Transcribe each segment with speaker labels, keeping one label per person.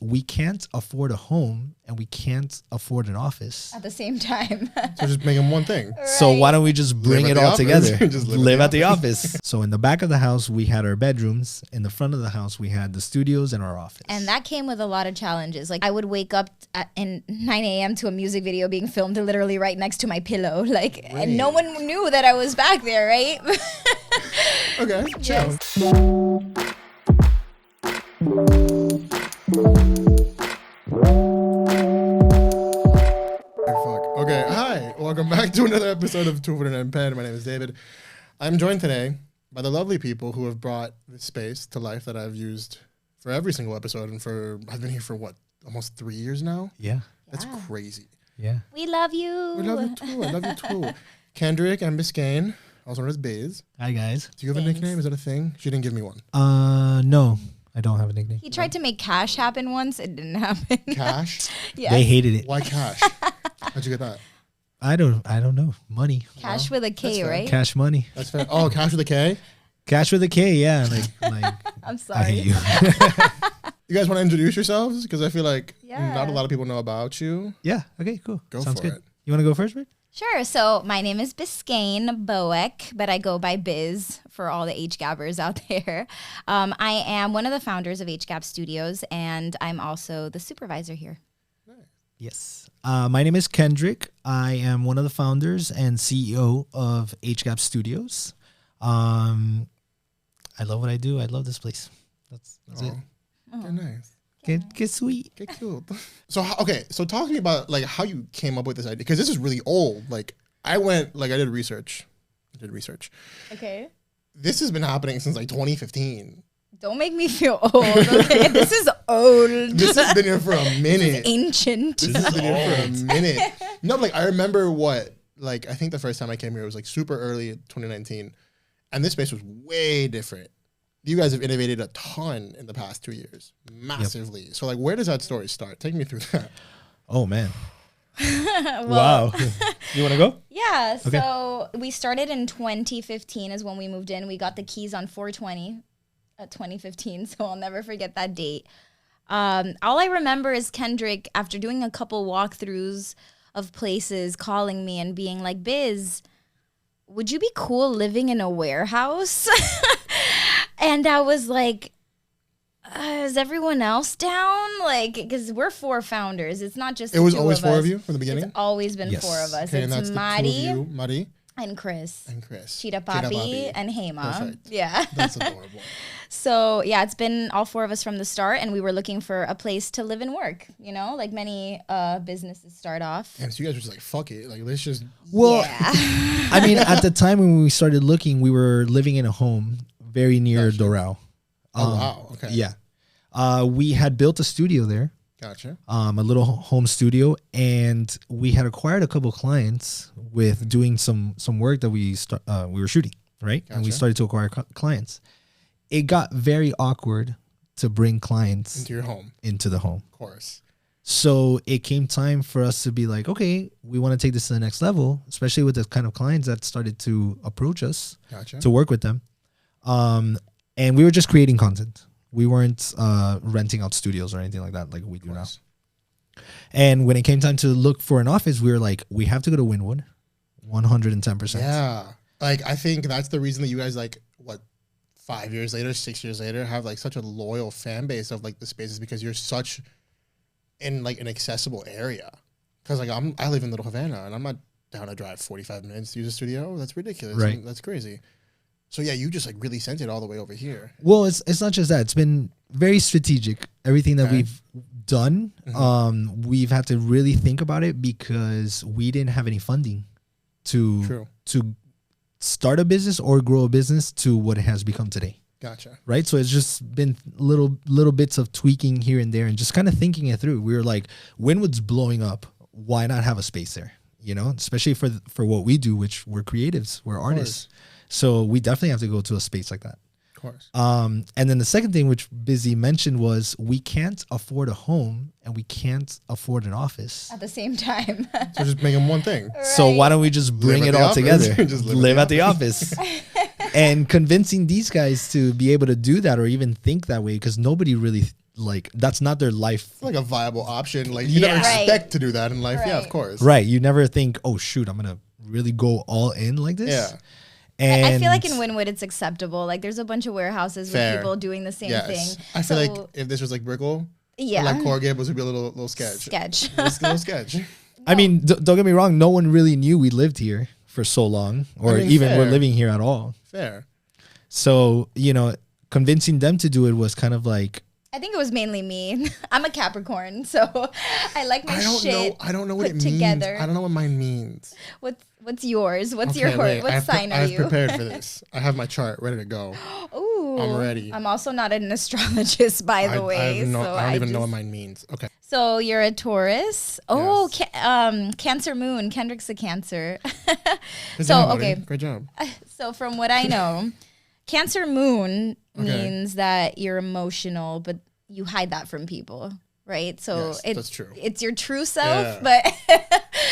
Speaker 1: We can't afford a home and we can't afford an office
Speaker 2: at the same time.
Speaker 3: So just make them one thing.
Speaker 2: Right.
Speaker 1: So why don't we just bring it all together?
Speaker 3: Just
Speaker 1: live at the office. So in the back of the house, we had our bedrooms. In the front of the house, we had the studios and our office.
Speaker 2: And that came with a lot of challenges. Like I would wake up at 9 a.m. to a music video being filmed literally right next to my pillow. Like, and no one knew that I was back there, right?
Speaker 3: Okay, chill. Okay, hi. Welcome back to another episode of 249 Pen. My name is David. I'm joined today by the lovely people who have brought this space to life that I've used for every single episode, and I've been here for what, almost 3 years now?
Speaker 1: Yeah.
Speaker 3: That's crazy.
Speaker 1: Yeah.
Speaker 2: We love you.
Speaker 3: We love you too. I love you too. Kendrick and Biz, also known as Biz.
Speaker 1: Hi, guys.
Speaker 3: Do you have a nickname? Is that a thing? She didn't give me one.
Speaker 1: No, I don't have a nickname.
Speaker 2: He tried to make Cash happen once. It didn't happen.
Speaker 3: Cash?
Speaker 2: Yeah.
Speaker 1: They hated it.
Speaker 3: Why Cash? How'd you get that?
Speaker 1: I don't know. Money.
Speaker 2: Cash with a K, right?
Speaker 1: Cash money.
Speaker 3: That's fair. Oh, Cash with a K?
Speaker 1: Cash with a K, yeah. Like
Speaker 2: I'm
Speaker 1: I
Speaker 2: sorry.
Speaker 1: hate you.
Speaker 3: You guys want to introduce yourselves? Because I feel like
Speaker 2: Yeah.
Speaker 3: not a lot of people know about you.
Speaker 1: Yeah. Okay, cool.
Speaker 3: Go
Speaker 1: Sounds
Speaker 3: for
Speaker 1: good.
Speaker 3: it.
Speaker 1: You want to go first, Rick?
Speaker 2: Sure. So my name is Biscayne Boeck, but I go by Biz for all the HGABers out there. I am one of the founders of HGAB Studios, and I'm also the supervisor here.
Speaker 1: Yes. My name is Kendrick. I am one of the founders and CEO of HGAB Studios. I love what I do. I love this place. That's it.
Speaker 3: Okay, nice.
Speaker 1: Get sweet.
Speaker 3: Okay, cool. So talk to me about like how you came up with this idea, because this is really old. Like I did research.
Speaker 2: Okay.
Speaker 3: This has been happening since like 2015.
Speaker 2: Don't make me feel old. Okay? This is old.
Speaker 3: This has been here for a minute.
Speaker 2: Ancient.
Speaker 3: This has been here for a minute. No, like I remember I think the first time I came here was like super early 2019, and this space was way different. You guys have innovated a ton in the past 2 years, massively. Yep. So like, where does that story start? Take me through that.
Speaker 1: Oh man. Wow. You want to go?
Speaker 2: Yeah.
Speaker 1: Okay.
Speaker 2: So we started in 2015 is when we moved in. We got the keys on 4/20 at 2015. So I'll never forget that date. All I remember is Kendrick, after doing a couple walkthroughs of places, calling me and being like, Biz, would you be cool living in a warehouse? And I was like, is everyone else down? Like, because we're 4 founders. It's not just
Speaker 3: It was
Speaker 2: the 2
Speaker 3: always
Speaker 2: of
Speaker 3: 4
Speaker 2: us.
Speaker 3: of you from the beginning?
Speaker 2: It's always been
Speaker 1: Yes.
Speaker 2: 4 of us.
Speaker 3: Okay, and that's
Speaker 2: It's
Speaker 3: the 2 of
Speaker 2: Madi
Speaker 3: you, Madi
Speaker 2: and Chris.
Speaker 3: Cheetah
Speaker 2: Cheetah Papi
Speaker 3: Papi.
Speaker 2: and Hema.
Speaker 3: Perfect.
Speaker 2: Yeah.
Speaker 3: That's adorable.
Speaker 2: So, yeah, it's been all 4 of us from the start, and we were looking for a place to live and work, like many businesses start off.
Speaker 3: And so you guys were just like, fuck it. Like, let's just...
Speaker 1: Well,
Speaker 2: Yeah.
Speaker 1: I mean, at the time when we started looking, we were living in a home very near Doral.
Speaker 3: Oh, wow. Okay.
Speaker 1: Yeah. We had built a studio there.
Speaker 3: Gotcha.
Speaker 1: A little home studio, and we had acquired a couple clients with doing some work that we were shooting, right? And we
Speaker 3: Gotcha.
Speaker 1: started to acquire clients. It got very awkward to bring clients
Speaker 3: Into your home.
Speaker 1: into the home.
Speaker 3: Of course.
Speaker 1: So it came time for us to be like, okay, we want to take this to the next level, especially with the kind of clients that started to approach us
Speaker 3: Gotcha.
Speaker 1: to work with them. And we were just creating content. We weren't renting out studios or anything like that like we do now. And when it came time to look for an office, we were like, we have to go to Wynwood, 110%.
Speaker 3: Yeah. Like, I think that's the reason that you guys, like, 5 years later, 6 years later, have, like, such a loyal fan base of, like, the spaces, because you're such in, like, an accessible area. Because, like, I live in Little Havana, and I'm not down to drive 45 minutes to use a studio. That's ridiculous.
Speaker 1: Right.
Speaker 3: That's crazy. So, yeah, you just, like, really sent it all the way over here.
Speaker 1: Well, it's not just that. It's been very strategic. Everything that we've done, we've had to really think about it because we didn't have any funding to start a business or grow a business to what it has become today.
Speaker 3: Gotcha.
Speaker 1: Right? So it's just been little bits of tweaking here and there and just kind of thinking it through. We were like, Wynwood's blowing up. Why not have a space there? Especially for what we do, which we're creatives, we're artists. So we definitely have to go to a space like that.
Speaker 3: Of course.
Speaker 1: And then the second thing, which Busy mentioned, was we can't afford a home and we can't afford an office
Speaker 2: At the same time.
Speaker 3: So just make them one thing.
Speaker 1: So why don't we just bring it all together?
Speaker 3: Just
Speaker 1: live at the office. And convincing these guys to be able to do that or even think that way, because nobody really like that's not their life.
Speaker 3: It's like a viable option. Like you never expect to do that in life. Yeah, of course.
Speaker 1: Right. You never think, oh shoot, I'm gonna really go all in like this.
Speaker 3: Yeah.
Speaker 2: And I feel like in Wynwood it's acceptable. Like there's a bunch of warehouses with people doing the same thing.
Speaker 3: I feel like if this was like Brickell, like Coral Gables would be a little sketch. little sketch.
Speaker 1: I mean, don't get me wrong. No one really knew we lived here for so long, or even we're living here at all.
Speaker 3: Fair.
Speaker 1: So, convincing them to do it was kind of like.
Speaker 2: I think it was mainly me. I'm a Capricorn, so I like my shit.
Speaker 3: I don't know what it
Speaker 2: together.
Speaker 3: means. I don't know what mine means.
Speaker 2: What's yours? What's your what sign are you?
Speaker 3: I've prepared for this. I have my chart ready to go.
Speaker 2: Ooh,
Speaker 3: I'm ready.
Speaker 2: I'm also not an astrologist, by the way.
Speaker 3: I don't even know what mine means. Okay.
Speaker 2: So you're a Taurus. Oh, Cancer Moon. Kendrick's a Cancer.
Speaker 3: Good job, okay. Great job.
Speaker 2: So from what I know, Cancer Moon means that you're emotional, but you hide that from people, right? So
Speaker 3: that's true.
Speaker 2: It's your true self, but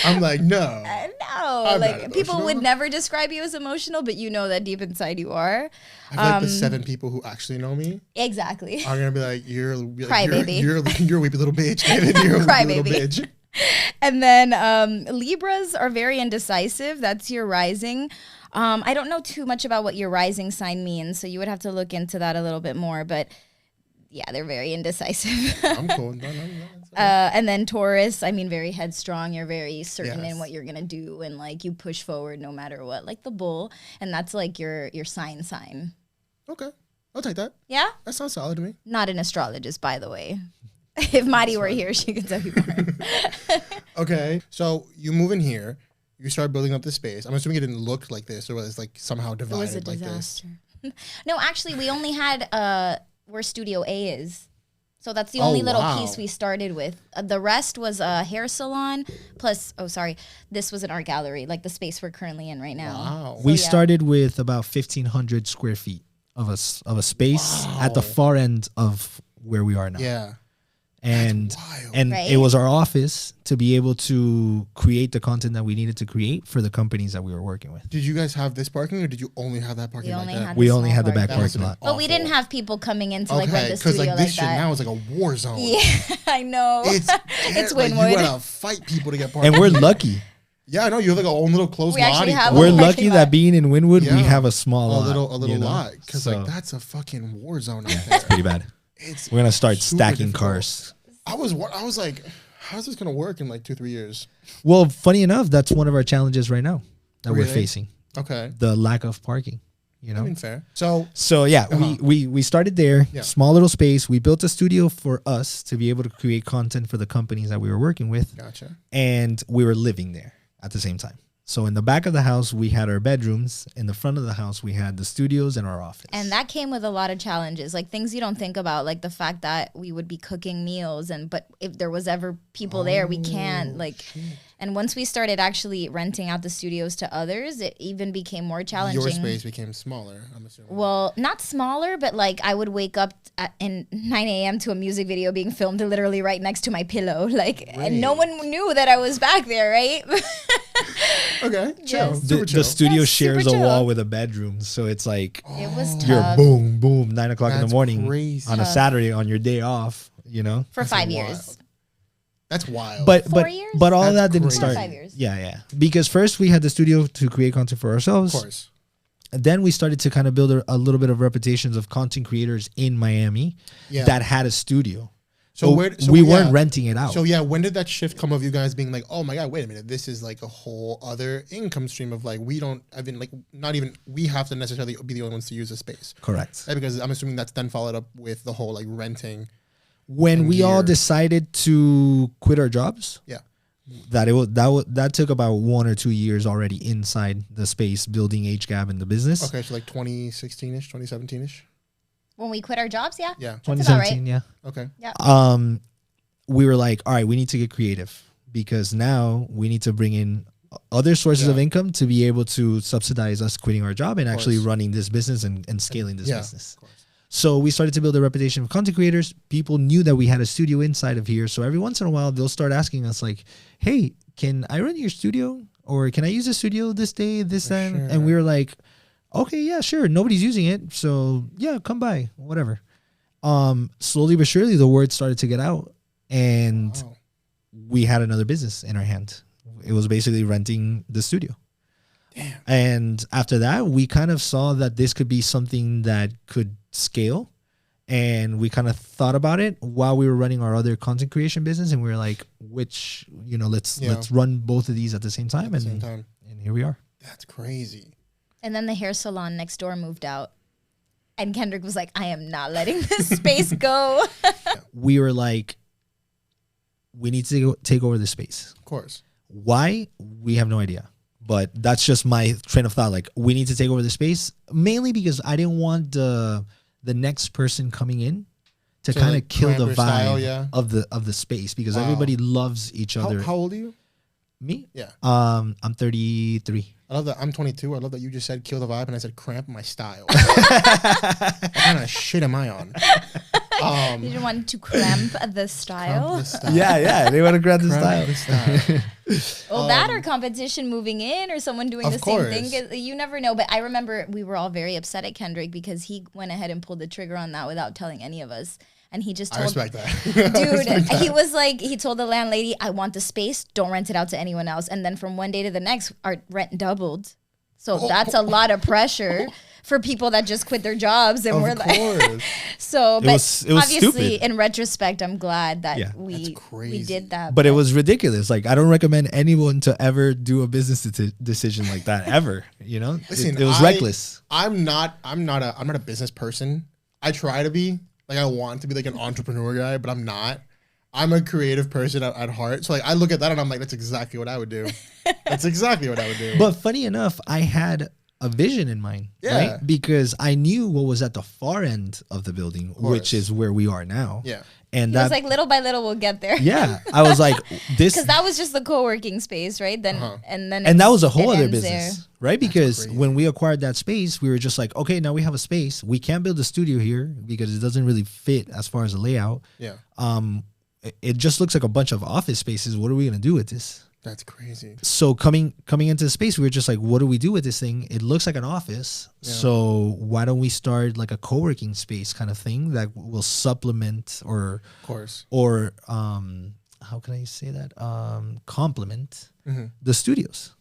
Speaker 3: I'm like, no.
Speaker 2: No, like people would never describe you as emotional, but you know that deep inside you are.
Speaker 3: I feel like the 7 people who actually know me
Speaker 2: exactly
Speaker 3: are gonna be like, you're
Speaker 2: crybaby.
Speaker 3: You're a weepy little bitch, David. You're a weepy little bitch.
Speaker 2: And then Libras are very indecisive. That's your rising. I don't know too much about what your rising sign means, so you would have to look into that a little bit more. But yeah, they're very indecisive.
Speaker 3: I'm cool. No.
Speaker 2: And then Taurus, I mean, very headstrong. You're very certain in what you're gonna do, and like you push forward no matter what, like the bull. And that's like your sign.
Speaker 3: Okay, I'll take that.
Speaker 2: Yeah,
Speaker 3: that sounds solid to me.
Speaker 2: Not an astrologist, by the way. If Madi were here, she could tell you more.
Speaker 3: Okay, so you move in here. You start building up the space. I'm assuming it didn't look like this, or was like somehow divided like this. It was a disaster.
Speaker 2: No, actually, we only had where Studio A is. So that's the only little piece we started with. The rest was a hair salon. Plus, this was an art gallery, like the space we're currently in right now.
Speaker 3: Wow.
Speaker 1: So we started with about 1,500 square feet of a space at the far end of where we are now.
Speaker 3: Yeah.
Speaker 1: And it was our office to be able to create the content that we needed to create for the companies that we were working with.
Speaker 3: Did you guys have this parking, or did you only have that parking like that?
Speaker 1: We only had the back parking lot.
Speaker 2: But we didn't have people coming in to like rent the studio
Speaker 3: like this shit now is like a war zone.
Speaker 2: Yeah, I know. It's
Speaker 3: Wynwood. Like you gotta fight people to get parking.
Speaker 1: And we're lucky.
Speaker 3: Yeah, I know. You have like a own little closed lot.
Speaker 1: We're lucky that being in Wynwood, we have a small lot.
Speaker 3: A little lot. Because like that's a fucking war zone out there.
Speaker 1: It's pretty bad. We're going to start stacking cars.
Speaker 3: I was like, how's this gonna work in like 2-3 years?
Speaker 1: Well, funny enough, that's one of our challenges right now that we're facing.
Speaker 3: Okay.
Speaker 1: The lack of parking. I
Speaker 3: mean, fair. So
Speaker 1: yeah, we started there, small little space. We built a studio for us to be able to create content for the companies that we were working with.
Speaker 3: Gotcha.
Speaker 1: And we were living there at the same time. So in the back of the house, we had our bedrooms. In the front of the house, we had the studios and our office.
Speaker 2: And that came with a lot of challenges, like things you don't think about, like the fact that we would be cooking meals, but if there was ever people there, we can't shit. And once we started actually renting out the studios to others, it even became more challenging.
Speaker 3: Your space became smaller, I'm assuming.
Speaker 2: Well, not smaller, but like I would wake up at 9 a.m. to a music video being filmed literally right next to my pillow. And no one knew that I was back there, right?
Speaker 3: Okay, chill.
Speaker 1: The studio shares a wall with a bedroom. So it's like,
Speaker 2: it was tough.
Speaker 1: You're boom, 9 o'clock in the morning
Speaker 3: crazy.
Speaker 1: On a Saturday on your day off,
Speaker 2: For 5 years.
Speaker 3: That's wild.
Speaker 1: But
Speaker 2: 4 years?
Speaker 1: But all that didn't start.
Speaker 2: 5 years.
Speaker 1: Yeah. Because first we had the studio to create content for ourselves.
Speaker 3: Of course.
Speaker 1: And then we started to kind of build a little bit of reputations of content creators in Miami that had a studio. So we weren't renting it out.
Speaker 3: So when did that shift come of you guys being like, oh my God, wait a minute, this is like a whole other income stream of like, we have to necessarily be the only ones to use the space.
Speaker 1: Correct.
Speaker 3: Right? Because I'm assuming that's then followed up with the whole like renting.
Speaker 1: When we all decided to quit our jobs, that took about 1 or 2 years already inside the space building HGAB and the business.
Speaker 3: Okay, so like 2016-ish, 2017-ish.
Speaker 2: When we quit our jobs, yeah.
Speaker 1: 2017, yeah.
Speaker 3: Okay.
Speaker 2: Yeah.
Speaker 1: We were like, all right, we need to get creative because now we need to bring in other sources of income to be able to subsidize us quitting our job and actually running this business and scaling this business. So we started to build a reputation of content creators. People knew that we had a studio inside of here. So every once in a while, they'll start asking us like, hey, can I rent your studio? Or can I use the studio this day, this time? Sure. And we were like, okay, yeah, sure. Nobody's using it. So yeah, come by, whatever. slowly but surely the word started to get out, and we had another business in our hand. It was basically renting the studio.
Speaker 3: Damn.
Speaker 1: And after that, we kind of saw that this could be something that could scale. And we kind of thought about it while we were running our other content creation business. And we were like, let's run both of these at the same time. And here we are.
Speaker 3: That's crazy.
Speaker 2: And then the hair salon next door moved out. And Kendrick was like, I am not letting this space go.
Speaker 1: We were like, we need to take over this space.
Speaker 3: Of course.
Speaker 1: Why? We have no idea. But that's just my train of thought. Like, we need to take over the space, mainly because I didn't want the next person coming in to kind of kill the vibe of the space, because everybody loves each other.
Speaker 3: How old are you?
Speaker 1: Me?
Speaker 3: Yeah.
Speaker 1: I'm 33.
Speaker 3: I love that. I'm 22. I love that you just said kill the vibe and I said cramp my style. What kind of shit am I on?
Speaker 2: You didn't want to cramp the style?
Speaker 1: Yeah. They want to cramp the style.
Speaker 2: Well, that or competition moving in or someone doing the same thing. You never know. But I remember we were all very upset at Kendrick because he went ahead and pulled the trigger on that without telling any of us. And he just told,
Speaker 3: I respect that.
Speaker 2: Dude, he was like, he told the landlady, I want the space, don't rent it out to anyone else. And then from one day to the next, our rent doubled. So that's a lot of pressure for people that just quit their jobs. And we're like, so, but
Speaker 1: it was
Speaker 2: obviously
Speaker 1: stupid.
Speaker 2: In retrospect, I'm glad that we did that.
Speaker 1: But it was ridiculous. Like, I don't recommend anyone to ever do a business decision like that ever. You know,
Speaker 3: listen,
Speaker 1: it was reckless.
Speaker 3: I'm not a business person. I try to be. Like, I want to be like an entrepreneur guy, but I'm not. I'm a creative person at heart. So like, I look at that and I'm like, that's exactly what I would do. That's exactly what I would do.
Speaker 1: But funny enough, I had a vision in mind, right? Because I knew what was at the far end of the building, which is where we are now.
Speaker 3: Yeah.
Speaker 1: And
Speaker 2: that's like little by little we'll get there.
Speaker 1: Yeah. I was like, this,
Speaker 2: because that was just the co-working space, right? Then and
Speaker 1: that was a whole other business, right? Because when we acquired that space, we were just like, okay, now we have a space. We can't build a studio here because it doesn't really fit as far as the layout.
Speaker 3: Yeah.
Speaker 1: It just looks like a bunch of office spaces. What are we gonna do with this?
Speaker 3: That's crazy.
Speaker 1: So coming into the space, we were just like, what do we do with this thing? It looks like an office. Yeah. So why don't we start like a co-working space kind of thing that will supplement or how can I say that? Complement the studios.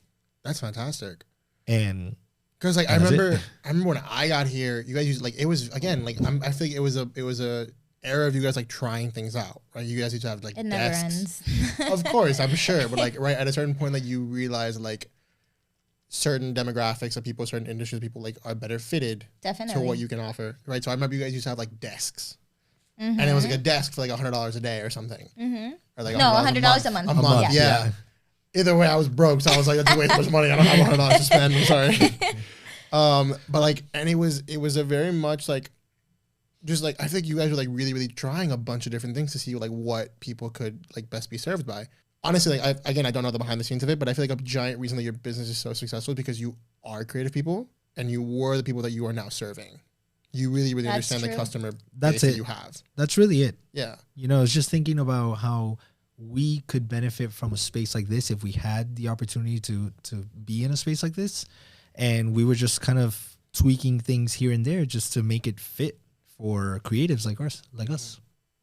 Speaker 3: That's fantastic.
Speaker 1: And
Speaker 3: because like I remember when I got here, you guys used like, it was again like I feel like it was a era of you guys like trying things out, right? You guys used to have like
Speaker 2: it
Speaker 3: desks.
Speaker 2: Never ends.
Speaker 3: Of course, I'm sure, but like right at a certain point, like you realize like certain demographics of people, certain industries, people like are better fitted to what you can offer, right? So I remember you guys used to have like desks, and it was like a desk for like $100 a day or something, or like
Speaker 2: $100 a month.
Speaker 3: A month, yeah. Either way, I was broke, so I was like, that's way too much money. I don't have $100 to spend. I'm sorry. But like, and it was a very much like. Just like I think you guys were like really, really trying a bunch of different things to see like what people could like best be served by. Honestly, like I don't know the behind the scenes of it, but I feel like a giant reason that your business is so successful is because you are creative people and you were the people that you are now serving. You really, really understand the customer base that you have.
Speaker 1: That's really it.
Speaker 3: Yeah.
Speaker 1: You know, it's just thinking about how we could benefit from a space like this if we had the opportunity to be in a space like this, and we were just kind of tweaking things here and there just to make it fit for creatives like us.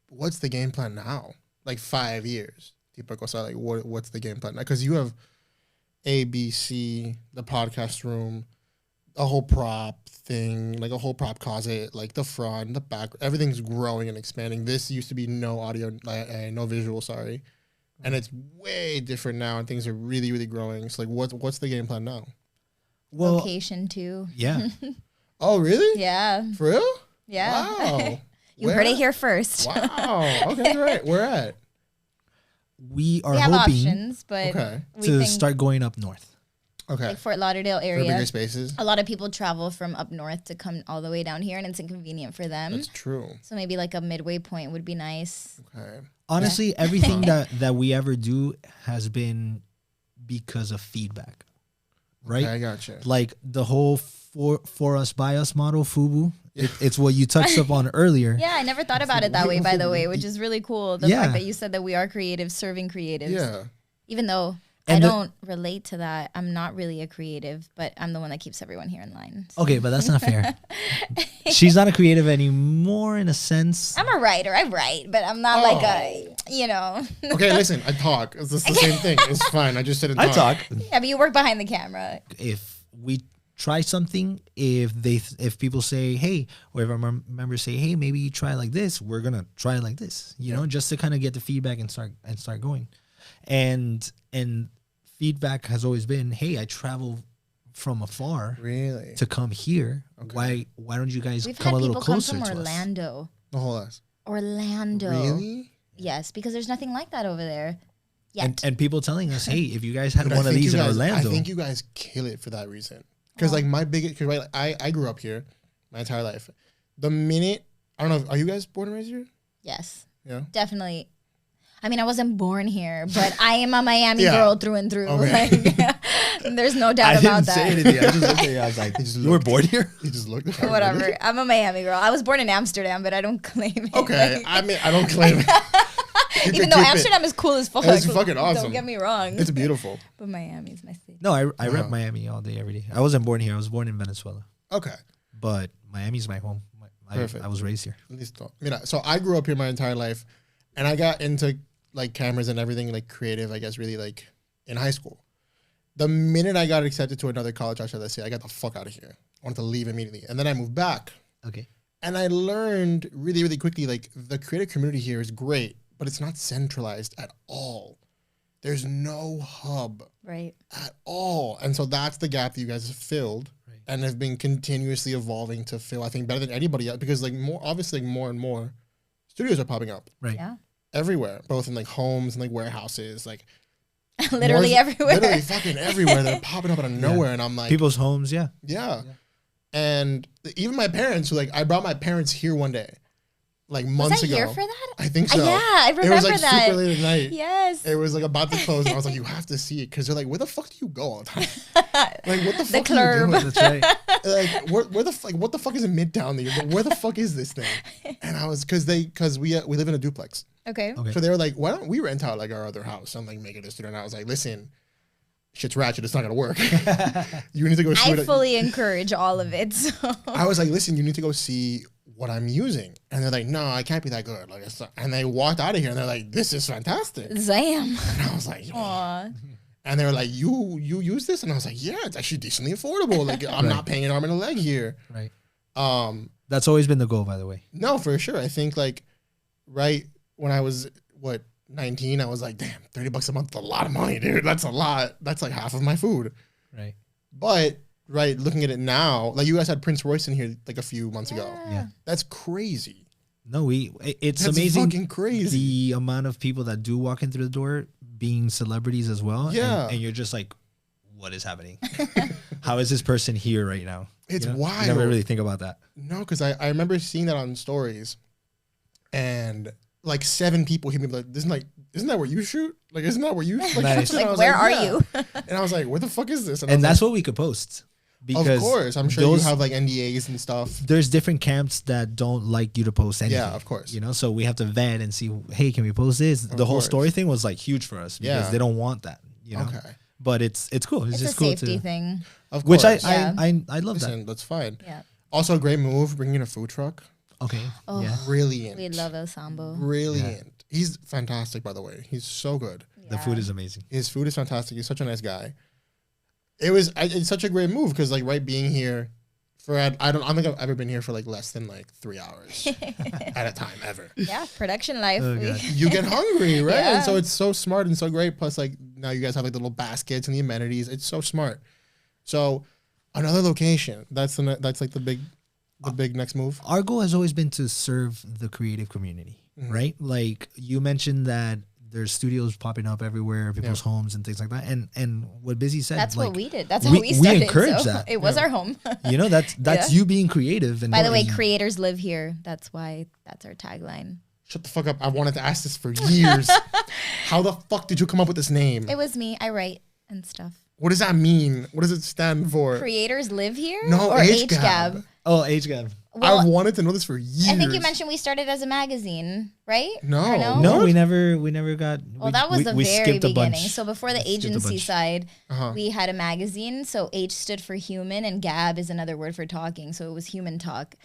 Speaker 3: What's the game plan now? Like 5 years. People go like, what's the game plan now? Because you have ABC, the podcast room, a whole prop thing, like a whole prop closet, like the front, the back, everything's growing and expanding. This used to be no audio, no visual, sorry. And it's way different now and things are really, really growing. So like what's the game plan now?
Speaker 2: Well, location too.
Speaker 1: Yeah.
Speaker 3: Oh, really?
Speaker 2: Yeah.
Speaker 3: For real?
Speaker 2: Yeah.
Speaker 3: Wow.
Speaker 2: You heard it here first.
Speaker 3: Wow. Okay, great. Where at?
Speaker 1: We are
Speaker 2: have
Speaker 1: hoping
Speaker 2: options, but
Speaker 1: to start going up north.
Speaker 3: Okay.
Speaker 2: Like Fort Lauderdale area.
Speaker 3: For bigger spaces.
Speaker 2: A lot of people travel from up north to come all the way down here, and it's inconvenient for them.
Speaker 3: That's true.
Speaker 2: So maybe like a midway point would be nice.
Speaker 3: Okay.
Speaker 1: Honestly, everything that we ever do has been because of feedback. Right?
Speaker 3: Okay, I gotcha.
Speaker 1: Like the whole for us by us model, FUBU. It's what you touched up on earlier.
Speaker 2: Yeah, I never thought about it that way, by the way, which is really cool. The fact that you said that we are creative, serving creatives.
Speaker 3: Yeah.
Speaker 2: Even though I don't relate to that. I'm not really a creative, but I'm the one that keeps everyone here in line. So.
Speaker 1: Okay, but that's not fair. She's not a creative anymore in a sense.
Speaker 2: I'm a writer. I write, but I'm not like a,
Speaker 3: Okay, listen, I talk. It's just the same thing. It's fine. I just sit and talk.
Speaker 1: I talk.
Speaker 2: Yeah, but you work behind the camera.
Speaker 1: If we try something, if people say, hey, or if our members say, hey, maybe you try like this, we're gonna try it like this, you know, just to kind of get the feedback and start going. And feedback has always been, hey, I travel from afar to come here. Okay. Why don't you guys come a little closer to us?
Speaker 2: We've had people come from Orlando.
Speaker 3: The whole ass.
Speaker 2: Orlando.
Speaker 3: Really?
Speaker 2: Yes, because there's nothing like that over there. Yet.
Speaker 1: And people telling us, hey, if you guys had one of these in Orlando.
Speaker 3: I think you guys kill it for that reason. Because like my biggest, because I grew up here my entire life. The minute, I don't know, are you guys born and raised here?
Speaker 2: Yes.
Speaker 3: Yeah.
Speaker 2: Definitely. I mean, I wasn't born here, but I am a Miami girl through and through. Okay. Like, there's no doubt about that.
Speaker 1: I didn't say anything. I just looked at you. I was like, you were born here?
Speaker 3: You just looked at
Speaker 2: Whatever. I'm a Miami girl. I was born in Amsterdam, but I don't claim it.
Speaker 3: Okay. I mean, I don't claim it.
Speaker 2: Even though Amsterdam is cool as fuck.
Speaker 3: It's fucking awesome.
Speaker 2: Don't get me wrong.
Speaker 3: It's beautiful.
Speaker 2: But Miami's my city.
Speaker 1: No, I rep Miami all day, every day. I wasn't born here. I was born in Venezuela.
Speaker 3: Okay.
Speaker 1: But Miami's my home. I was raised here.
Speaker 3: So I grew up here my entire life, and I got into like cameras and everything like creative, I guess, really like in high school. The minute I got accepted to another college outside the city, I got the fuck out of here. I wanted to leave immediately. And then I moved back.
Speaker 1: Okay.
Speaker 3: And I learned really, really quickly, like the creative community here is great, but it's not centralized at all. There's no hub at all. And so that's the gap that you guys have filled and have been continuously evolving to fill, I think, better than anybody else, because like more and more studios are popping up.
Speaker 1: Right.
Speaker 2: Yeah.
Speaker 3: Everywhere, both in like homes and like warehouses, like
Speaker 2: literally everywhere.
Speaker 3: Literally fucking everywhere. They're popping up out of nowhere, and I'm like,
Speaker 1: people's homes, yeah.
Speaker 3: And even my parents, who like, I brought my parents here one day, like months ago.
Speaker 2: Was I here for that?
Speaker 3: I think so.
Speaker 2: Yeah, I remember that.
Speaker 3: It was like super late at night.
Speaker 2: Yes.
Speaker 3: It was like about to close, and I was like, you have to see it, because they're like, where the fuck do you go all the time? Like, what the fuck are you doing? That's right. Like, what the fuck is in Midtown? Where the fuck is this thing? And I was, because we live in a duplex.
Speaker 2: Okay.
Speaker 3: So they were like, why don't we rent out like our other house and like make it a studio? And I was like, listen, shit's ratchet. It's not going to work. You need to go see
Speaker 2: I fully encourage all of it. So.
Speaker 3: I was like, listen, you need to go see what I'm using. And they're like, no, I can't be that good. Like, and they walked out of here and they're like, this is fantastic.
Speaker 2: Damn.
Speaker 3: And I was like, aww. And they were like, you use this? And I was like, yeah, it's actually decently affordable. Like, I'm not paying an arm and a leg here.
Speaker 1: Right. That's always been the goal, by the way.
Speaker 3: No, for sure. I think like when I was 19, I was like, damn, $30 a month is a lot of money, dude. That's a lot. That's like half of my food.
Speaker 1: Right.
Speaker 3: But looking at it now, like you guys had Prince Royce in here like a few months ago.
Speaker 1: Yeah.
Speaker 3: That's crazy.
Speaker 1: No, it's
Speaker 3: That's
Speaker 1: amazing.
Speaker 3: Fucking crazy.
Speaker 1: The amount of people that do walk in through the door being celebrities as well.
Speaker 3: Yeah.
Speaker 1: And you're just like, what is happening? How is this person here right now?
Speaker 3: It's wild.
Speaker 1: You never really think about that.
Speaker 3: No, because I remember seeing that on stories, and like 7 people hit me like, isn't that where you shoot? Like, isn't that where you like,
Speaker 1: nice.
Speaker 2: Like, where are you?
Speaker 3: And I was like, where the fuck is this?
Speaker 1: And that's what we could post. Because
Speaker 3: of course, I'm sure you have like NDAs and stuff.
Speaker 1: There's different camps that don't like you to post anything.
Speaker 3: Yeah, of course.
Speaker 1: You know, so we have to vet and see, hey, can we post this? The whole story thing was like huge for us because they don't want that. You know? Okay. But it's cool. It's just
Speaker 2: a
Speaker 1: cool
Speaker 2: safety thing.
Speaker 3: Of course.
Speaker 1: Which I love that.
Speaker 3: That's fine.
Speaker 2: Yeah. Also,
Speaker 3: a great move, bringing in a food truck.
Speaker 1: Okay.
Speaker 2: Oh,
Speaker 1: yeah.
Speaker 3: Brilliant.
Speaker 2: We love El Sambo.
Speaker 3: Brilliant. Yeah. He's fantastic, by the way. He's so good.
Speaker 1: Yeah. The food is amazing.
Speaker 3: His food is fantastic. He's such a nice guy. It's such a great move because like being here for I don't think I've ever been here for like less than like 3 hours at a time ever.
Speaker 2: Yeah, production life.
Speaker 3: You get hungry, right? Yeah. And so it's so smart and so great. Plus like now you guys have like the little baskets and the amenities. It's so smart. So another location. That's like the big next move.
Speaker 1: Our goal has always been to serve the creative community, right? Like you mentioned that there's studios popping up everywhere, people's homes and things like that. And what Busy said,
Speaker 2: that's like, what we did. That's how we started.
Speaker 1: We encourage that.
Speaker 2: It was our home.
Speaker 1: You know, that's you being creative. And
Speaker 2: by the way, creators live here. That's why that's our tagline.
Speaker 3: Shut the fuck up. I wanted to ask this for years. How the fuck did you come up with this name?
Speaker 2: It was me. I write and stuff.
Speaker 3: What does that mean? What does it stand for?
Speaker 2: Creators live here?
Speaker 3: No,
Speaker 2: or HGAB.
Speaker 1: Oh, HGAB.
Speaker 3: I've wanted to know this for years.
Speaker 2: I think you mentioned we started as a magazine, right?
Speaker 1: No, we never got.
Speaker 2: Well, that was the very beginning. So before the agency side, we had a magazine. So H stood for human, and GAB is another word for talking. So it was human talk.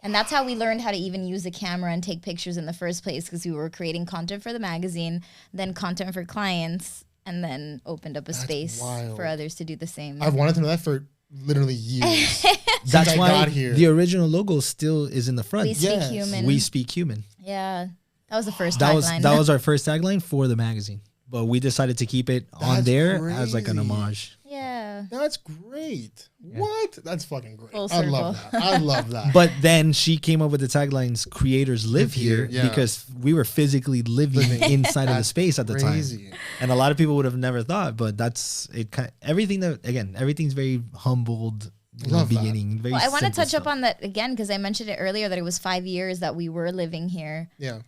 Speaker 2: And that's how we learned how to even use a camera and take pictures in the first place, because we were creating content for the magazine, then content for clients, and then opened up a space for others to do the same.
Speaker 3: I've wanted to know that for literally years.
Speaker 1: That's why the original logo still is in the front.
Speaker 2: We speak human.
Speaker 1: We speak human.
Speaker 2: Yeah. That was the first tagline.
Speaker 1: That was our first tagline for the magazine. But we decided to keep it on there as like an homage.
Speaker 2: Yeah.
Speaker 3: That's great. Yeah. What? That's fucking great.
Speaker 2: Full circle.
Speaker 3: I love that.
Speaker 1: But then she came up with the taglines, creators live here, because we were physically living inside of the space at the time. And a lot of people would have never thought, but that's it. Everything's very humbled. Beginning. Very
Speaker 2: I want to touch up on that again, because I mentioned it earlier that it was 5 years that we were living here.
Speaker 3: Yeah.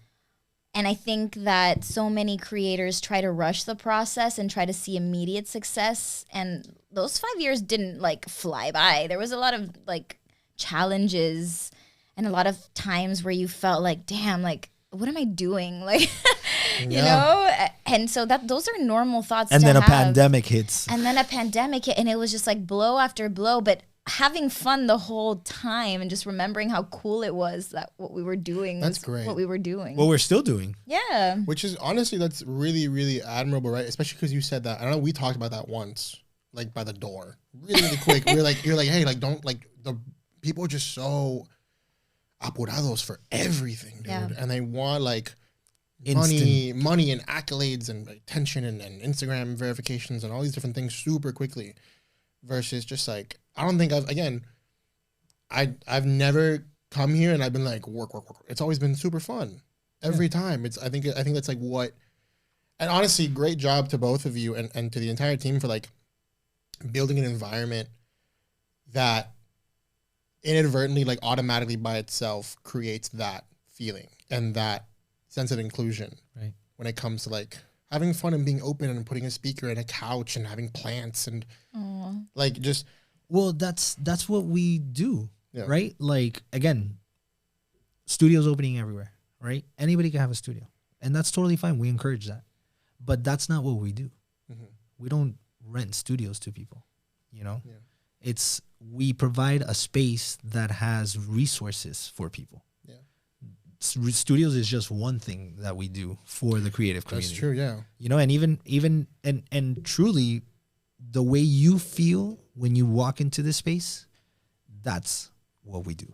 Speaker 2: And I think that so many creators try to rush the process and try to see immediate success. And those 5 years didn't like fly by. There was a lot of like challenges and a lot of times where you felt like, damn, like, what am I doing? Like, you know? And so those are normal thoughts.
Speaker 1: And then a pandemic hits.
Speaker 2: And then a pandemic hit, and it was just like blow after blow. But having fun the whole time and just remembering how cool it was that what we were doing.
Speaker 3: That's great.
Speaker 2: What we were doing.
Speaker 1: What we're still doing.
Speaker 2: Yeah.
Speaker 3: Which is honestly, that's really, really admirable, right? Especially because you said that. I don't know, we talked about that once, like by the door. Really, really quick. You're like, hey, like don't, like the people are just so apurados for everything, dude. Yeah. And they want like money and accolades and attention and Instagram verifications and all these different things super quickly versus just like, I don't think I've never come here and I've been like work. It's always been super fun every time. I think that's like what, and honestly, great job to both of you and to the entire team for like building an environment that inadvertently, like automatically by itself creates that feeling and that sense of inclusion.
Speaker 1: Right.
Speaker 3: When it comes to like having fun and being open and putting a speaker and a couch and having plants and like just.
Speaker 1: Well, that's what we do, right? Like, again, studios opening everywhere, right? Anybody can have a studio, and that's totally fine. We encourage that. But that's not what we do. Mm-hmm. We don't rent studios to people, you know? Yeah. We provide a space that has resources for people. Yeah. Studios is just one thing that we do for the creative community.
Speaker 3: That's true, yeah.
Speaker 1: You know, and even and truly, the way you feel when you walk into this space, that's what we do.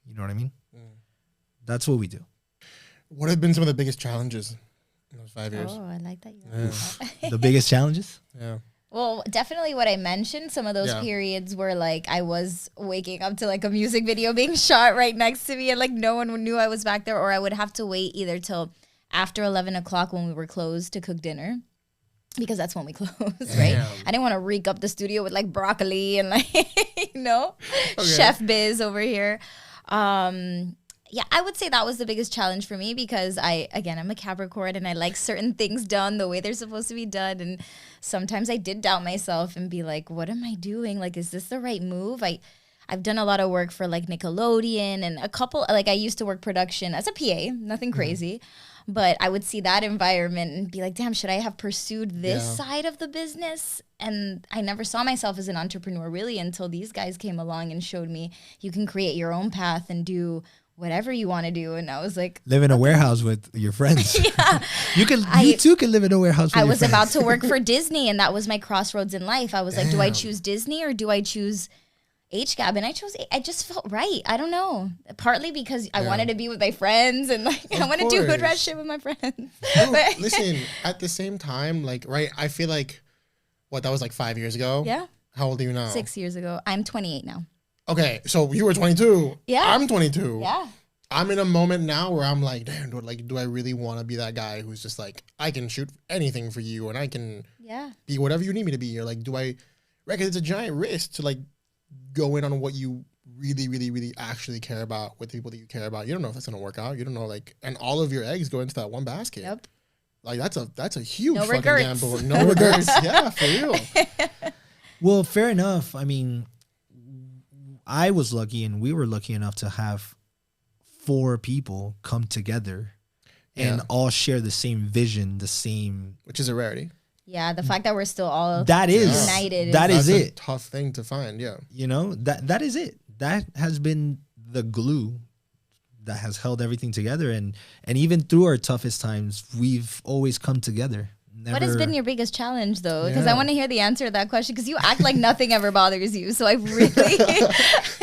Speaker 1: You know what I mean? That's what we do.
Speaker 3: What have been some of the biggest challenges in those 5 years?
Speaker 2: Oh, I like that.
Speaker 1: The biggest challenges?
Speaker 3: Yeah.
Speaker 2: Well, definitely what I mentioned, some of those periods where like I was waking up to like a music video being shot right next to me and like no one knew I was back there, or I would have to wait either till after 11 o'clock when we were closed to cook dinner. Because that's when we close, right? I didn't want to reek up the studio with like broccoli and like, Chef Biz over here. Yeah, I would say that was the biggest challenge for me because I'm a Capricorn and I like certain things done the way they're supposed to be done. And sometimes I did doubt myself and be like, what am I doing? Like, is this the right move? I've done a lot of work for like Nickelodeon and a couple, like I used to work production as a PA, nothing crazy. But I would see that environment and be like, damn, should I have pursued this side of the business? And I never saw myself as an entrepreneur really until these guys came along and showed me you can create your own path and do whatever you want to do. And I was like,
Speaker 1: live in a warehouse with your friends. You too can live in a warehouse with your friends.
Speaker 2: I was about to work for Disney and that was my crossroads in life. I was like, do I choose Disney or do I choose HGAB? And I just felt right. I don't know. Partly because I wanted to be with my friends and like I want to do hood rat shit with my friends.
Speaker 3: Listen, at the same time, like, right, I feel like that was like 5 years ago?
Speaker 2: Yeah.
Speaker 3: How old are you now?
Speaker 2: 6 years ago. I'm 28 now.
Speaker 3: Okay, so you were 22.
Speaker 2: Yeah.
Speaker 3: I'm 22.
Speaker 2: Yeah.
Speaker 3: I'm in a moment now where I'm like, damn, do I really want to be that guy who's just like, I can shoot anything for you and I can be whatever you need me to be? Or like, do I reckon it's a giant risk to like go in on what you really, really, really actually care about with the people that you care about? You don't know if that's going to work out. You don't know, like, and all of your eggs go into that one basket.
Speaker 2: Yep.
Speaker 3: Like, that's a huge
Speaker 2: no
Speaker 3: fucking
Speaker 2: regrets.
Speaker 3: gamble. No regrets. Yeah, for real.
Speaker 1: Well, fair enough. I mean, I was lucky, and we were lucky enough to have 4 people come together and all share the same vision, the same,
Speaker 3: which is a rarity.
Speaker 2: Yeah, the fact that we're still all
Speaker 1: united. That's
Speaker 3: a tough thing to find. Yeah,
Speaker 1: you know, that is it. That has been the glue that has held everything together, and even through our toughest times, we've always come together.
Speaker 2: What has been your biggest challenge, though? Because I want to hear the answer to that question, because you act like nothing ever bothers you. So I really...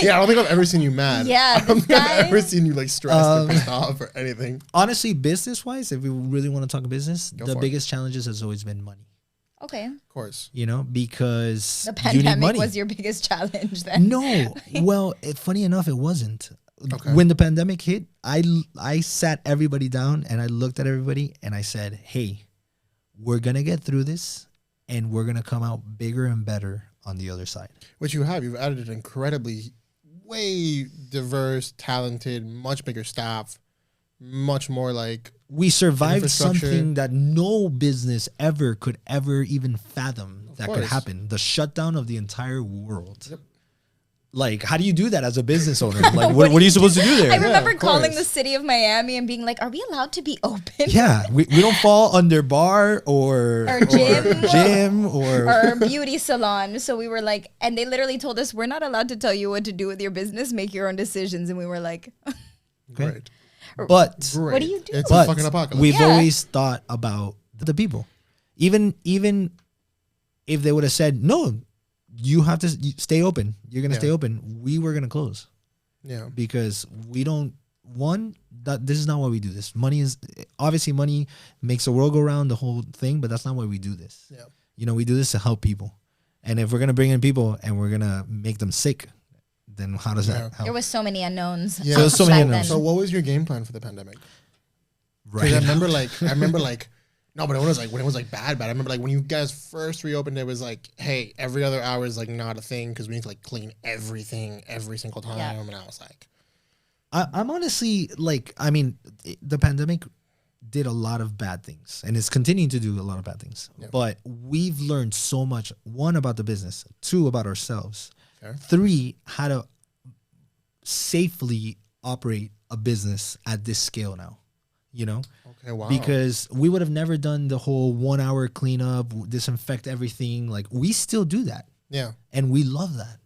Speaker 3: Yeah, I don't think I've ever seen you mad.
Speaker 2: Yeah,
Speaker 3: I don't think I've ever seen you like stressed or pissed off or anything.
Speaker 1: Honestly, business-wise, if we really want to talk business, the biggest challenges has always been money.
Speaker 2: Okay.
Speaker 3: Of course.
Speaker 1: You know, because
Speaker 2: the pandemic was your biggest challenge then.
Speaker 1: No. Well, funny enough, it wasn't.
Speaker 3: Okay.
Speaker 1: When the pandemic hit, I sat everybody down and I looked at everybody and I said, hey, we're going to get through this and we're going to come out bigger and better on the other side.
Speaker 3: Which you have. You've added an incredibly, way diverse, talented, much bigger staff, much more like...
Speaker 1: We survived something that no business could ever even fathom could happen. The shutdown of the entire world. Yep. Like, how do you do that as a business owner? Like, what are you supposed to do there?
Speaker 2: I remember calling the city of Miami and being like, are we allowed to be open?
Speaker 1: Yeah, we don't fall under bar or gym or
Speaker 2: beauty salon. So we were like, and they literally told us, we're not allowed to tell you what to do with your business. Make your own decisions. And we were like...
Speaker 3: Great.
Speaker 1: But
Speaker 2: what do you do?
Speaker 3: It's a fucking apocalypse.
Speaker 1: We've always thought about the people. Even if they would have said, no, you have to stay open. You're going to stay open. We were going to close.
Speaker 3: Yeah.
Speaker 1: Because we don't, this is not why we do this. Money makes the world go round, the whole thing, but that's not why we do this.
Speaker 3: Yeah.
Speaker 1: You know, we do this to help people. And if we're going to bring in people and we're going to make them sick, then how does that help?
Speaker 2: There was so many unknowns.
Speaker 3: Yeah.
Speaker 1: So there's so many unknowns.
Speaker 3: So what was your game plan for the pandemic?
Speaker 1: Right.
Speaker 3: I remember no, but when it was like bad. I remember like when you guys first reopened, it was like, hey, every other hour is like not a thing because we need to like clean everything every single time. Yeah. And I was like,
Speaker 1: I'm honestly like, I mean, the pandemic did a lot of bad things and it's continuing to do a lot of bad things. Yeah. But we've learned so much. 1, about the business. 2, about ourselves. Okay. 3, how to safely operate a business at this scale now, you know?
Speaker 3: Okay, wow.
Speaker 1: Because we would have never done the whole 1 hour cleanup, disinfect everything. Like, we still do that.
Speaker 3: Yeah.
Speaker 1: And we love that.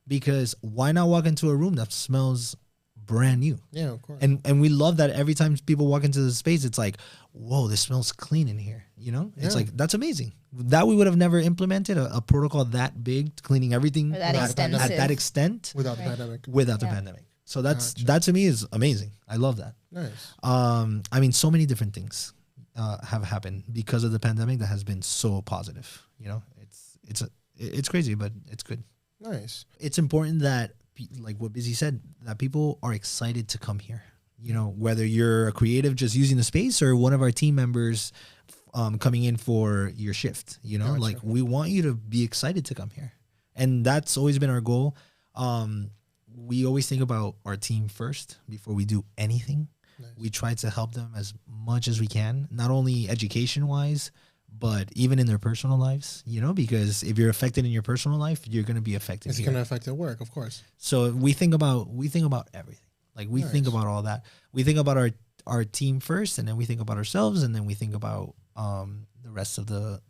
Speaker 1: Because why not walk into a room that smells brand new?
Speaker 3: Yeah, of course.
Speaker 1: And we love that every time people walk into the space, it's like, whoa, this smells clean in here. You know? It's like, that's amazing. That we would have never implemented a protocol that big, cleaning everything
Speaker 2: at
Speaker 1: that extent
Speaker 3: without the pandemic.
Speaker 1: Without the pandemic. So that to me is amazing. I love that.
Speaker 3: Nice.
Speaker 1: I mean, so many different things have happened because of the pandemic that has been so positive. You know, it's crazy, but it's good.
Speaker 3: Nice.
Speaker 1: It's important that, like what Busy said, that people are excited to come here. You know, whether you're a creative just using the space or one of our team members coming in for your shift. You know, like we want you to be excited to come here, and that's always been our goal. We always think about our team first before we do anything. Nice. We try to help them as much as we can, not only education-wise, but even in their personal lives, you know, because if you're affected in your personal life, you're going to be affected.
Speaker 3: It's going to affect their work, of course.
Speaker 1: So we think about everything. Like we think about all that. We think about our team first, and then we think about ourselves, and then we think about the rest of the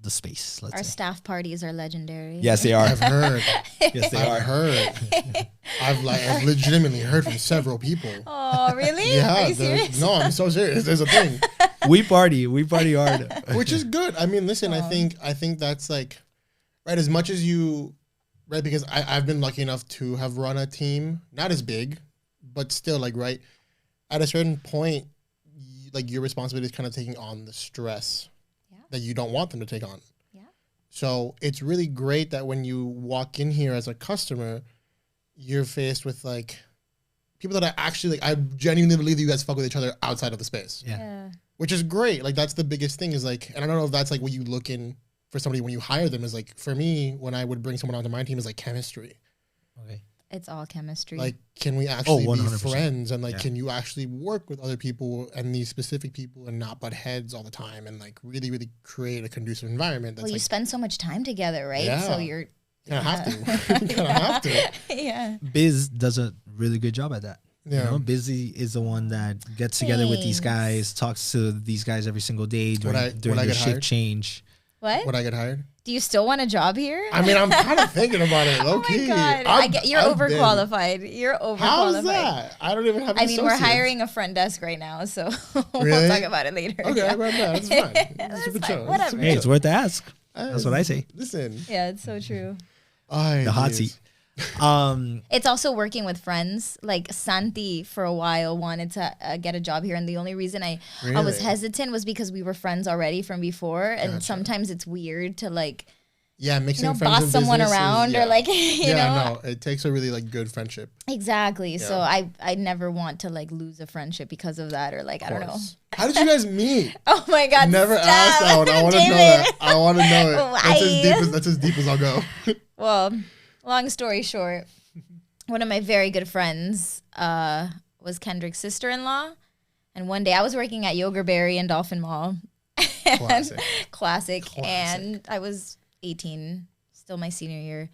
Speaker 1: space.
Speaker 2: Our staff parties are legendary.
Speaker 1: Yes, they are.
Speaker 3: I've heard.
Speaker 1: Yes, they are.
Speaker 3: I've heard. I've legitimately heard from several people.
Speaker 2: Oh, really?
Speaker 3: Yeah.
Speaker 2: Are you serious?
Speaker 3: No, I'm so serious. There's a thing.
Speaker 1: We party hard.
Speaker 3: Which is good. I mean, listen, I think that's like, right, as much as you, right, because I've been lucky enough to have run a team, not as big, but still, like, right, at a certain point, like, your responsibility is kind of taking on the stress that you don't want them to take on. Yeah. So it's really great that when you walk in here as a customer, you're faced with, like, people that are actually, like, I genuinely believe that you guys fuck with each other outside of the space.
Speaker 2: Yeah.
Speaker 3: Which is great. Like, that's the biggest thing is, like, and I don't know if that's, like, what you look in for somebody when you hire them is, like, for me, when I would bring someone onto my team is, like, chemistry.
Speaker 1: Okay.
Speaker 2: It's all chemistry.
Speaker 3: Like, can we actually be
Speaker 1: 100%.
Speaker 3: friends? And, like, can you actually work with other people and these specific people and not butt heads all the time and, like, really, really create a conducive environment? That's
Speaker 2: well, you spend so much time together, right?
Speaker 3: Yeah.
Speaker 2: So you're
Speaker 3: You kind of have to. You kind of have to.
Speaker 2: Yeah.
Speaker 1: Biz does a really good job at that.
Speaker 3: Yeah.
Speaker 1: You know, Busy is the one that gets together with these guys, talks to these guys every single day during the shift change.
Speaker 2: What?
Speaker 3: Would I get hired?
Speaker 2: Do you still want a job here?
Speaker 3: I mean, I'm kind of thinking about it, low key.
Speaker 2: Oh my God. You're overqualified. You're overqualified.
Speaker 3: How's that? I don't even have
Speaker 2: I mean, we're hiring a front desk right now, so
Speaker 3: Really?
Speaker 2: we'll talk about it later.
Speaker 3: Okay,
Speaker 2: Yeah.
Speaker 3: That's fine.
Speaker 2: That's
Speaker 3: Super
Speaker 2: fine.
Speaker 3: chill.
Speaker 2: Whatever.
Speaker 3: Super
Speaker 1: Hey, it's
Speaker 3: chill.
Speaker 1: worth the ask. That's what I say.
Speaker 3: Listen.
Speaker 2: Yeah, it's so true.
Speaker 1: The hot seat.
Speaker 2: It's also working with friends. Like Santi, for a while, wanted to get a job here, and the only reason I was hesitant was because we were friends already from before, and sometimes it's weird to like.
Speaker 3: Yeah, mixing friends
Speaker 2: boss
Speaker 3: and
Speaker 2: someone around or like, you know.
Speaker 3: No, it takes a really like good friendship.
Speaker 2: Exactly.
Speaker 3: Yeah.
Speaker 2: So I never want to like lose a friendship because of that or like, I don't know.
Speaker 3: How did you guys meet?
Speaker 2: Oh my God.
Speaker 3: Never
Speaker 2: stop.
Speaker 3: asked that one. I want to know that. I want to know it.
Speaker 2: Why?
Speaker 3: That's as deep as I'll go.
Speaker 2: Well, long story short, one of my very good friends was Kendrick's sister-in-law. And one day I was working at Yogerberry in Dolphin Mall. Classic. And I was 18, still my senior year.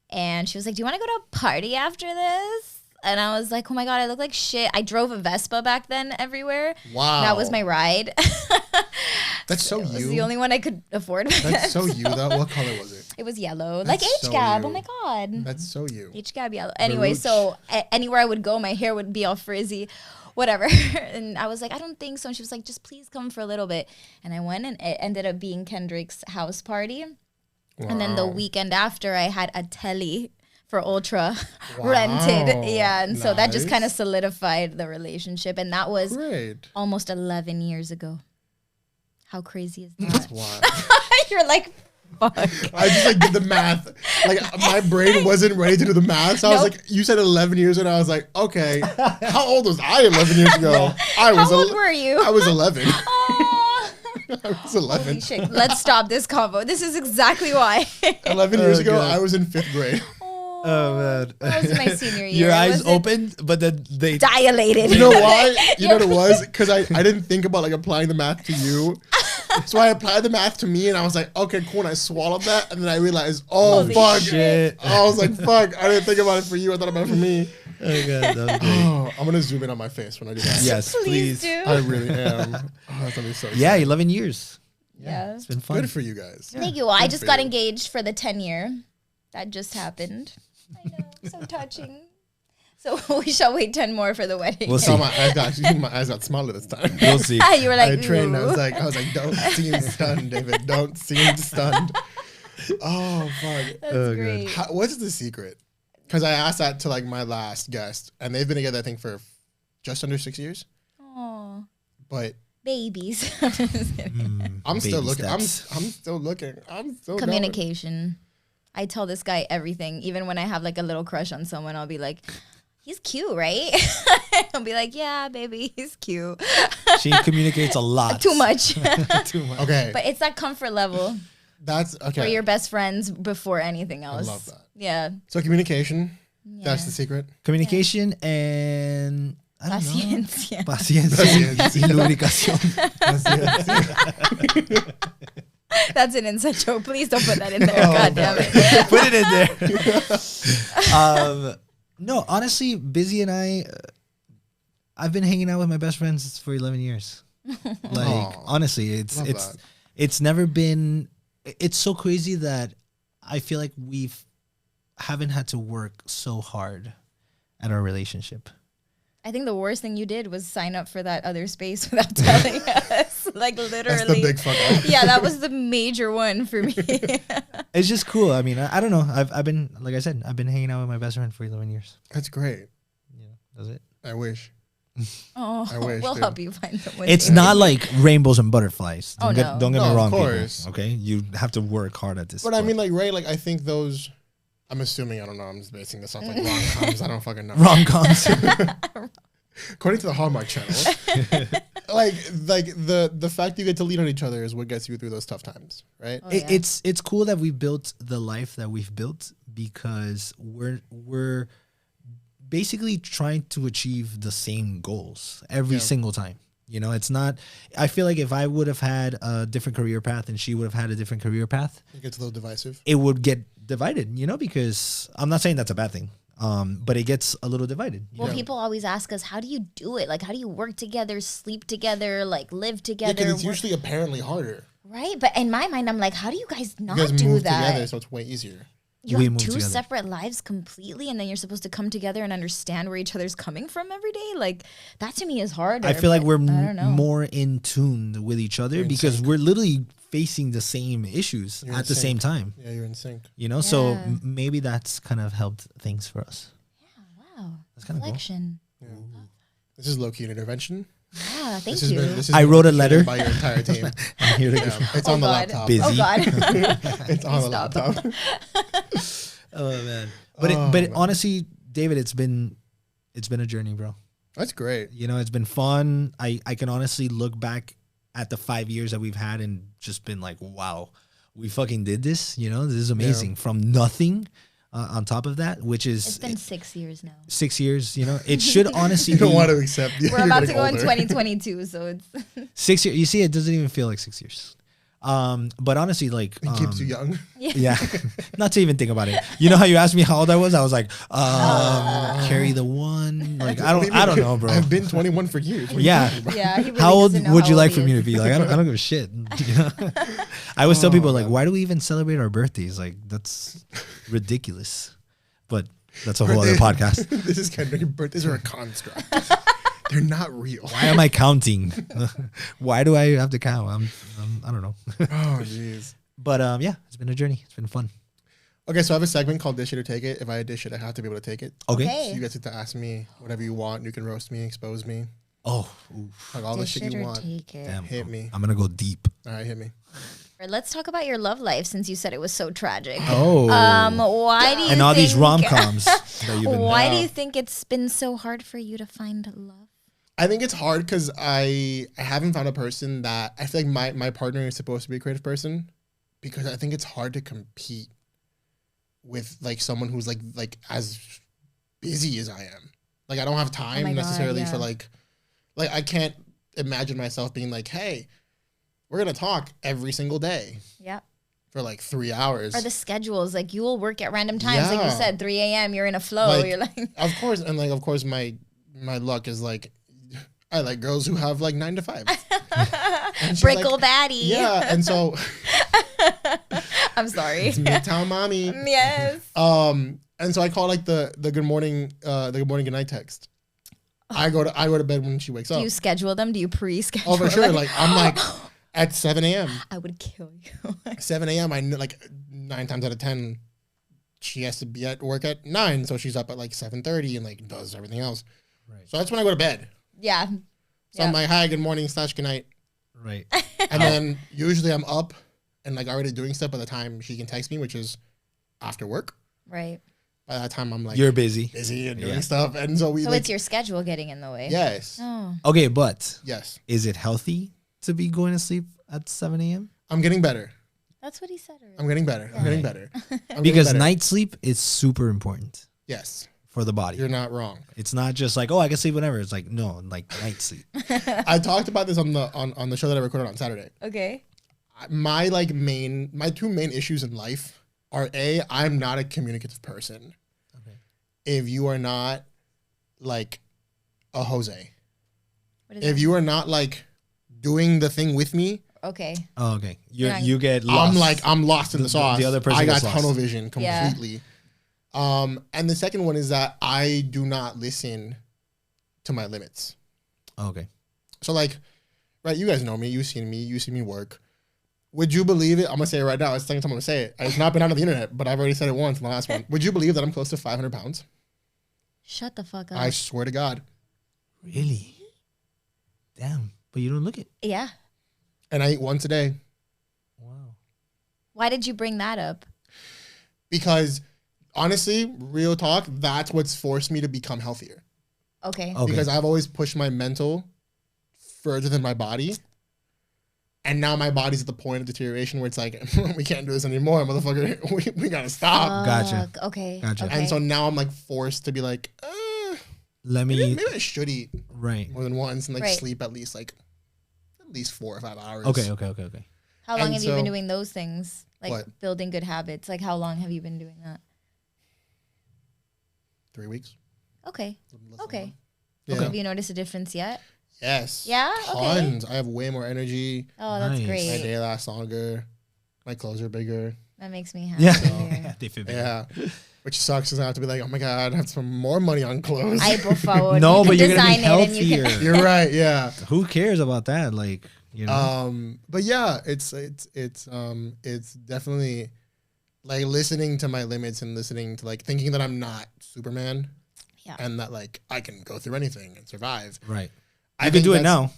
Speaker 2: And she was like, do you want to go to a party after this? And I was like, oh my God, I look like shit. I drove a Vespa back then everywhere.
Speaker 3: Wow.
Speaker 2: That was my ride.
Speaker 3: That's so
Speaker 2: It was
Speaker 3: you.
Speaker 2: the only one I could afford.
Speaker 3: That's so you, though. What color was it?
Speaker 2: It was yellow.
Speaker 3: That's
Speaker 2: like
Speaker 3: so
Speaker 2: HGAB.
Speaker 3: you.
Speaker 2: Oh my God.
Speaker 3: That's so you.
Speaker 2: HGAB yellow. Anyway, so anywhere I would go, my hair would be all frizzy, whatever. And I was like, I don't think so. And she was like, just please come for a little bit. And I went, and it ended up being Kendrick's house party. Wow. And then the weekend after, I had a telly for Ultra rented. Yeah. And so that just kind of solidified the relationship. And that was almost 11 years ago. How crazy is that?
Speaker 3: That's wild.
Speaker 2: You're like, fuck.
Speaker 3: I just like did the math. Like my brain wasn't ready to do the math. So I was like, you said 11 years and I was like, okay, how old was I 11 years ago?
Speaker 2: How old were you?
Speaker 3: I was 11.
Speaker 2: Oh.
Speaker 3: I was 11.
Speaker 2: Holy shit. Let's stop this convo. This is exactly why.
Speaker 3: 11 years ago, I was in 5th grade.
Speaker 1: Oh man,
Speaker 2: that was my senior year.
Speaker 1: Your eyes opened, but then they
Speaker 2: dilated.
Speaker 3: You know why? You know what it was? Because I didn't think about like applying the math to you. So I applied the math to me and I was like, okay, cool. And I swallowed that. And then I realized, oh, fuck.
Speaker 1: Shit.
Speaker 3: I was like, fuck. I didn't think about it for you. I thought about it for me.
Speaker 1: Oh, God, that was great.
Speaker 3: Oh, I'm going to zoom in on my face when I do that.
Speaker 1: Yes, please.
Speaker 2: do.
Speaker 3: I really am. Oh, that's going to be so
Speaker 1: Yeah, 11 years.
Speaker 2: Yeah.
Speaker 1: It's been fun.
Speaker 3: Good for you guys.
Speaker 2: Yeah. Thank you. Well, I just got engaged for the 10 year. That just happened. I know. So touching. So we shall wait 10 more for the wedding.
Speaker 1: We'll see.
Speaker 3: Oh, my eyes got smaller this time.
Speaker 1: We'll see.
Speaker 2: You were like,
Speaker 3: I trained.
Speaker 2: ooh.
Speaker 3: I was like, don't seem stunned, David. Don't seem stunned. Oh, fuck.
Speaker 2: That's great.
Speaker 3: What's the secret? Because I asked that to like my last guest, and they've been together, I think, for just under 6 years.
Speaker 2: Aw.
Speaker 3: But
Speaker 2: babies.
Speaker 3: I'm still looking. I'm
Speaker 1: steps.
Speaker 3: still looking. I'm still
Speaker 2: Communication. I tell this guy everything. Even when I have like a little crush on someone, I'll be like, he's cute, right? I'll be like, yeah, baby, he's cute.
Speaker 1: She communicates a lot.
Speaker 2: Too much.
Speaker 1: Too much.
Speaker 3: Okay.
Speaker 2: But it's that comfort level.
Speaker 3: That's okay.
Speaker 2: For your best friends before anything else.
Speaker 3: I love that.
Speaker 2: Yeah.
Speaker 3: So communication. Yeah. That's the secret.
Speaker 1: Communication and I don't know.
Speaker 2: Paciencia.
Speaker 1: Paciencia. Y lubricación.
Speaker 2: That's an inside joke. Please don't put that in there. God damn it.
Speaker 1: Put it in there. No, honestly, Busy and I've been hanging out with my best friends for 11 years. Like, honestly, it's never been. It's so crazy that I feel like haven't had to work so hard at our relationship.
Speaker 2: I think the worst thing you did was sign up for that other space without telling us. Like, literally.
Speaker 3: That's the big fuck up.
Speaker 2: Yeah, that was the major one for me.
Speaker 1: It's just cool. I mean, I don't know. I've been, like I said, I've been hanging out with my best friend for 11 years.
Speaker 3: That's great.
Speaker 1: Yeah, that's it.
Speaker 3: I wish.
Speaker 2: Oh,
Speaker 3: I wish,
Speaker 2: we'll
Speaker 3: dude.
Speaker 2: help you find someone.
Speaker 1: It's not like rainbows and butterflies. Don't get me
Speaker 3: No,
Speaker 1: wrong,
Speaker 3: of course.
Speaker 1: people. Okay, you have to work hard at this.
Speaker 3: But I mean, like, right? Like, I think those. I'm assuming. I don't know. I'm just basing this off like rom-coms. I don't fucking know.
Speaker 1: Rom-coms.
Speaker 3: According to the Hallmark Channel, like the fact you get to lean on each other is what gets you through those tough times, right?
Speaker 2: Oh, yeah.
Speaker 1: It's cool that we built the life that we've built because we're basically trying to achieve the same goals every single time. You know, it's not. I feel like if I would have had a different career path and she would have had a different career path,
Speaker 3: it gets a little divisive.
Speaker 1: It would get divided, you know, because I'm not saying that's a bad thing, but it gets a little divided.
Speaker 2: Well, people always ask us, how do you do it? Like, how do you work together, sleep together, like live together?
Speaker 3: Yeah, because it's usually apparently harder.
Speaker 2: Right, but in my mind, I'm like, how do you guys not
Speaker 3: you guys
Speaker 2: do
Speaker 3: move
Speaker 2: that?
Speaker 3: Together, so it's way easier.
Speaker 2: You have two separate lives completely, and then you're supposed to come together and understand where each other's coming from every day. Like, that to me is harder.
Speaker 1: I feel like we're more in tune with each other because we're literally facing the same issues at the same time.
Speaker 3: Yeah, you're in sync.
Speaker 1: You know, so maybe that's kind of helped things for us.
Speaker 2: Yeah, wow.
Speaker 1: That's kind of cool.
Speaker 3: Yeah. This is low-key an intervention.
Speaker 2: Yeah, thank you.
Speaker 1: I wrote a letter
Speaker 3: by your entire team.
Speaker 1: Here to
Speaker 3: go. It's on the laptop.
Speaker 1: Busy.
Speaker 2: Oh God,
Speaker 3: it's on the laptop.
Speaker 1: Oh man, but honestly, David, it's been a journey, bro.
Speaker 3: That's great.
Speaker 1: You know, it's been fun. I can honestly look back at the 5 years that we've had and just been like, wow, we fucking did this. You know, this is amazing. Yeah. From nothing. On top of that, which is...
Speaker 2: It's been 6 years now.
Speaker 1: 6 years, you know? It should honestly
Speaker 3: You don't want to accept...
Speaker 2: We're about to go in 2022, so it's...
Speaker 1: 6 years. You see, it doesn't even feel like 6 years. But honestly, like...
Speaker 3: It keeps you young.
Speaker 1: Yeah. Not to even think about it. You know how you asked me how old I was? I was like, carry the one. Like, I don't know, bro.
Speaker 3: I've been 21 for years.
Speaker 1: Yeah.
Speaker 2: Yeah. He really
Speaker 1: how old would you like for
Speaker 2: is.
Speaker 1: me to be? Like, I don't give a shit. You know? I always tell people, like, why do we even celebrate our birthdays? Like, that's ridiculous. But that's a whole other podcast.
Speaker 3: This is Kendrick. Birthdays are a construct. They're not real.
Speaker 1: Why am I counting? Why do I have to count? I don't know.
Speaker 3: Oh, jeez.
Speaker 1: But yeah, it's been a journey. It's been fun.
Speaker 3: Okay, so I have a segment called Dish It or Take It. If I dish it, I have to be able to take it.
Speaker 1: Okay.
Speaker 3: So you guys get to ask me whatever you want. You can roast me, expose me.
Speaker 1: Oh.
Speaker 3: Like all the shit you want.
Speaker 2: Take it.
Speaker 1: Damn,
Speaker 3: hit me.
Speaker 1: I'm going to go deep.
Speaker 3: All right, hit me.
Speaker 2: Let's talk about your love life since you said it was so tragic.
Speaker 1: Oh.
Speaker 2: Why do you
Speaker 1: and all these rom-coms that you've been
Speaker 2: Why do you think it's been so hard for you to find love?
Speaker 3: I think it's hard because I haven't found a person that I feel like my partner is supposed to be a creative person, because I think it's hard to compete with like someone who's like as busy as I am. Like I don't have time necessarily for like I can't imagine myself being like, hey, we're gonna talk every single day.
Speaker 2: Yeah.
Speaker 3: For like 3 hours.
Speaker 2: Or the schedules, like you will work at random times, like you said, 3 a.m. You're in a flow.
Speaker 3: Like,
Speaker 2: you're like,
Speaker 3: of course, and like of course my luck is like, I like girls who have like 9 to 5.
Speaker 2: Brickle
Speaker 3: like,
Speaker 2: Daddy.
Speaker 3: Yeah, and so
Speaker 2: I'm sorry.
Speaker 3: It's Midtown Mommy.
Speaker 2: Yes.
Speaker 3: And so I call like the good morning, good night text. I go to bed when she wakes up.
Speaker 2: Do you schedule them? Do you pre-schedule?
Speaker 3: Oh, for sure. Like I'm like at 7 a.m.
Speaker 2: I would kill you.
Speaker 3: 7 a.m. I know like 9 times out of 10, she has to be at work at 9, so she's up at like 7:30 and like does everything else. Right. So that's when I go to bed.
Speaker 2: Yeah.
Speaker 3: So I'm like, hi, good morning / good night.
Speaker 1: Right.
Speaker 3: And then usually I'm up and like already doing stuff by the time she can text me, which is after work.
Speaker 2: Right.
Speaker 3: By that time I'm like,
Speaker 1: you're busy
Speaker 3: and doing stuff, and so we.
Speaker 2: So
Speaker 3: like,
Speaker 2: it's your schedule getting in the way.
Speaker 3: Yes.
Speaker 2: Oh.
Speaker 1: Okay, but
Speaker 3: yes,
Speaker 1: is it healthy to be going to sleep at 7 a.m.?
Speaker 3: I'm getting better.
Speaker 2: That's what he said earlier.
Speaker 3: I'm getting better. Yeah. I'm getting better.
Speaker 1: Because night sleep is super important.
Speaker 3: Yes.
Speaker 1: For the body.
Speaker 3: You're not wrong.
Speaker 1: It's not just like, oh, I can sleep whenever. It's like, no, like night sleep.
Speaker 3: I talked about this on the show that I recorded on Saturday.
Speaker 2: Okay.
Speaker 3: My two main issues in life are I'm not a communicative person. Okay. If you are not like a Jose. If you are not like doing the thing with me.
Speaker 2: Okay.
Speaker 1: Oh, okay. You get lost.
Speaker 3: I'm lost in the sauce.
Speaker 1: The other person
Speaker 3: I got tunnel vision completely.
Speaker 2: Yeah.
Speaker 3: And the second one is that I do not listen to my limits.
Speaker 1: Okay.
Speaker 3: So like, right, you guys know me. You see me work. Would you believe it? I'm going to say it right now. It's the second time I'm going to say it. It's not been out on the internet, but I've already said it once in the last one. Would you believe that I'm close to 500 pounds?
Speaker 2: Shut the fuck up.
Speaker 3: I swear to God.
Speaker 1: Really? Damn. But you don't look it.
Speaker 2: Yeah.
Speaker 3: And I eat once a day.
Speaker 1: Wow.
Speaker 2: Why did you bring that up?
Speaker 3: Because honestly, real talk, that's what's forced me to become healthier.
Speaker 2: Okay.
Speaker 3: Because I've always pushed my mental further than my body. And now my body's at the point of deterioration where it's like, we can't do this anymore, motherfucker. We gotta stop.
Speaker 1: Gotcha.
Speaker 2: Okay.
Speaker 1: Gotcha.
Speaker 2: Okay.
Speaker 3: And so now I'm like forced to be like, maybe I should eat
Speaker 1: right
Speaker 3: more than once and like
Speaker 2: Right.
Speaker 3: sleep at least 4 or 5 hours.
Speaker 1: Okay.
Speaker 2: How long
Speaker 3: And
Speaker 2: have you been
Speaker 3: so-
Speaker 2: doing those things? Like
Speaker 3: What?
Speaker 2: building good habits. Like how long have you been doing that?
Speaker 3: 3 weeks.
Speaker 2: Okay.
Speaker 3: Less than
Speaker 2: Okay.
Speaker 3: one. Yeah.
Speaker 2: Have you noticed a difference yet?
Speaker 3: Yes.
Speaker 2: Yeah? Okay.
Speaker 3: Tons. I have way more energy.
Speaker 2: Oh, that's
Speaker 1: Nice.
Speaker 3: My
Speaker 2: great.
Speaker 3: day lasts longer. My clothes are bigger.
Speaker 2: That makes me happy.
Speaker 1: Yeah.
Speaker 2: to hear.
Speaker 1: They fit better.
Speaker 3: Yeah. Which sucks because I have to be like, oh my God, I have to spend more money on clothes.
Speaker 2: Ay, por favor.
Speaker 1: No,
Speaker 2: You
Speaker 1: but
Speaker 2: can
Speaker 1: you're gonna be
Speaker 2: design it and you can-
Speaker 1: healthier.
Speaker 3: You're right. Yeah.
Speaker 1: Who cares about that? Like, you know.
Speaker 3: But yeah, it's definitely like listening to my limits and listening to like thinking that I'm not Superman.
Speaker 2: Yeah.
Speaker 3: And that like I can go through anything and survive.
Speaker 1: Right.
Speaker 3: I
Speaker 1: I can
Speaker 3: think
Speaker 1: do it
Speaker 3: that's-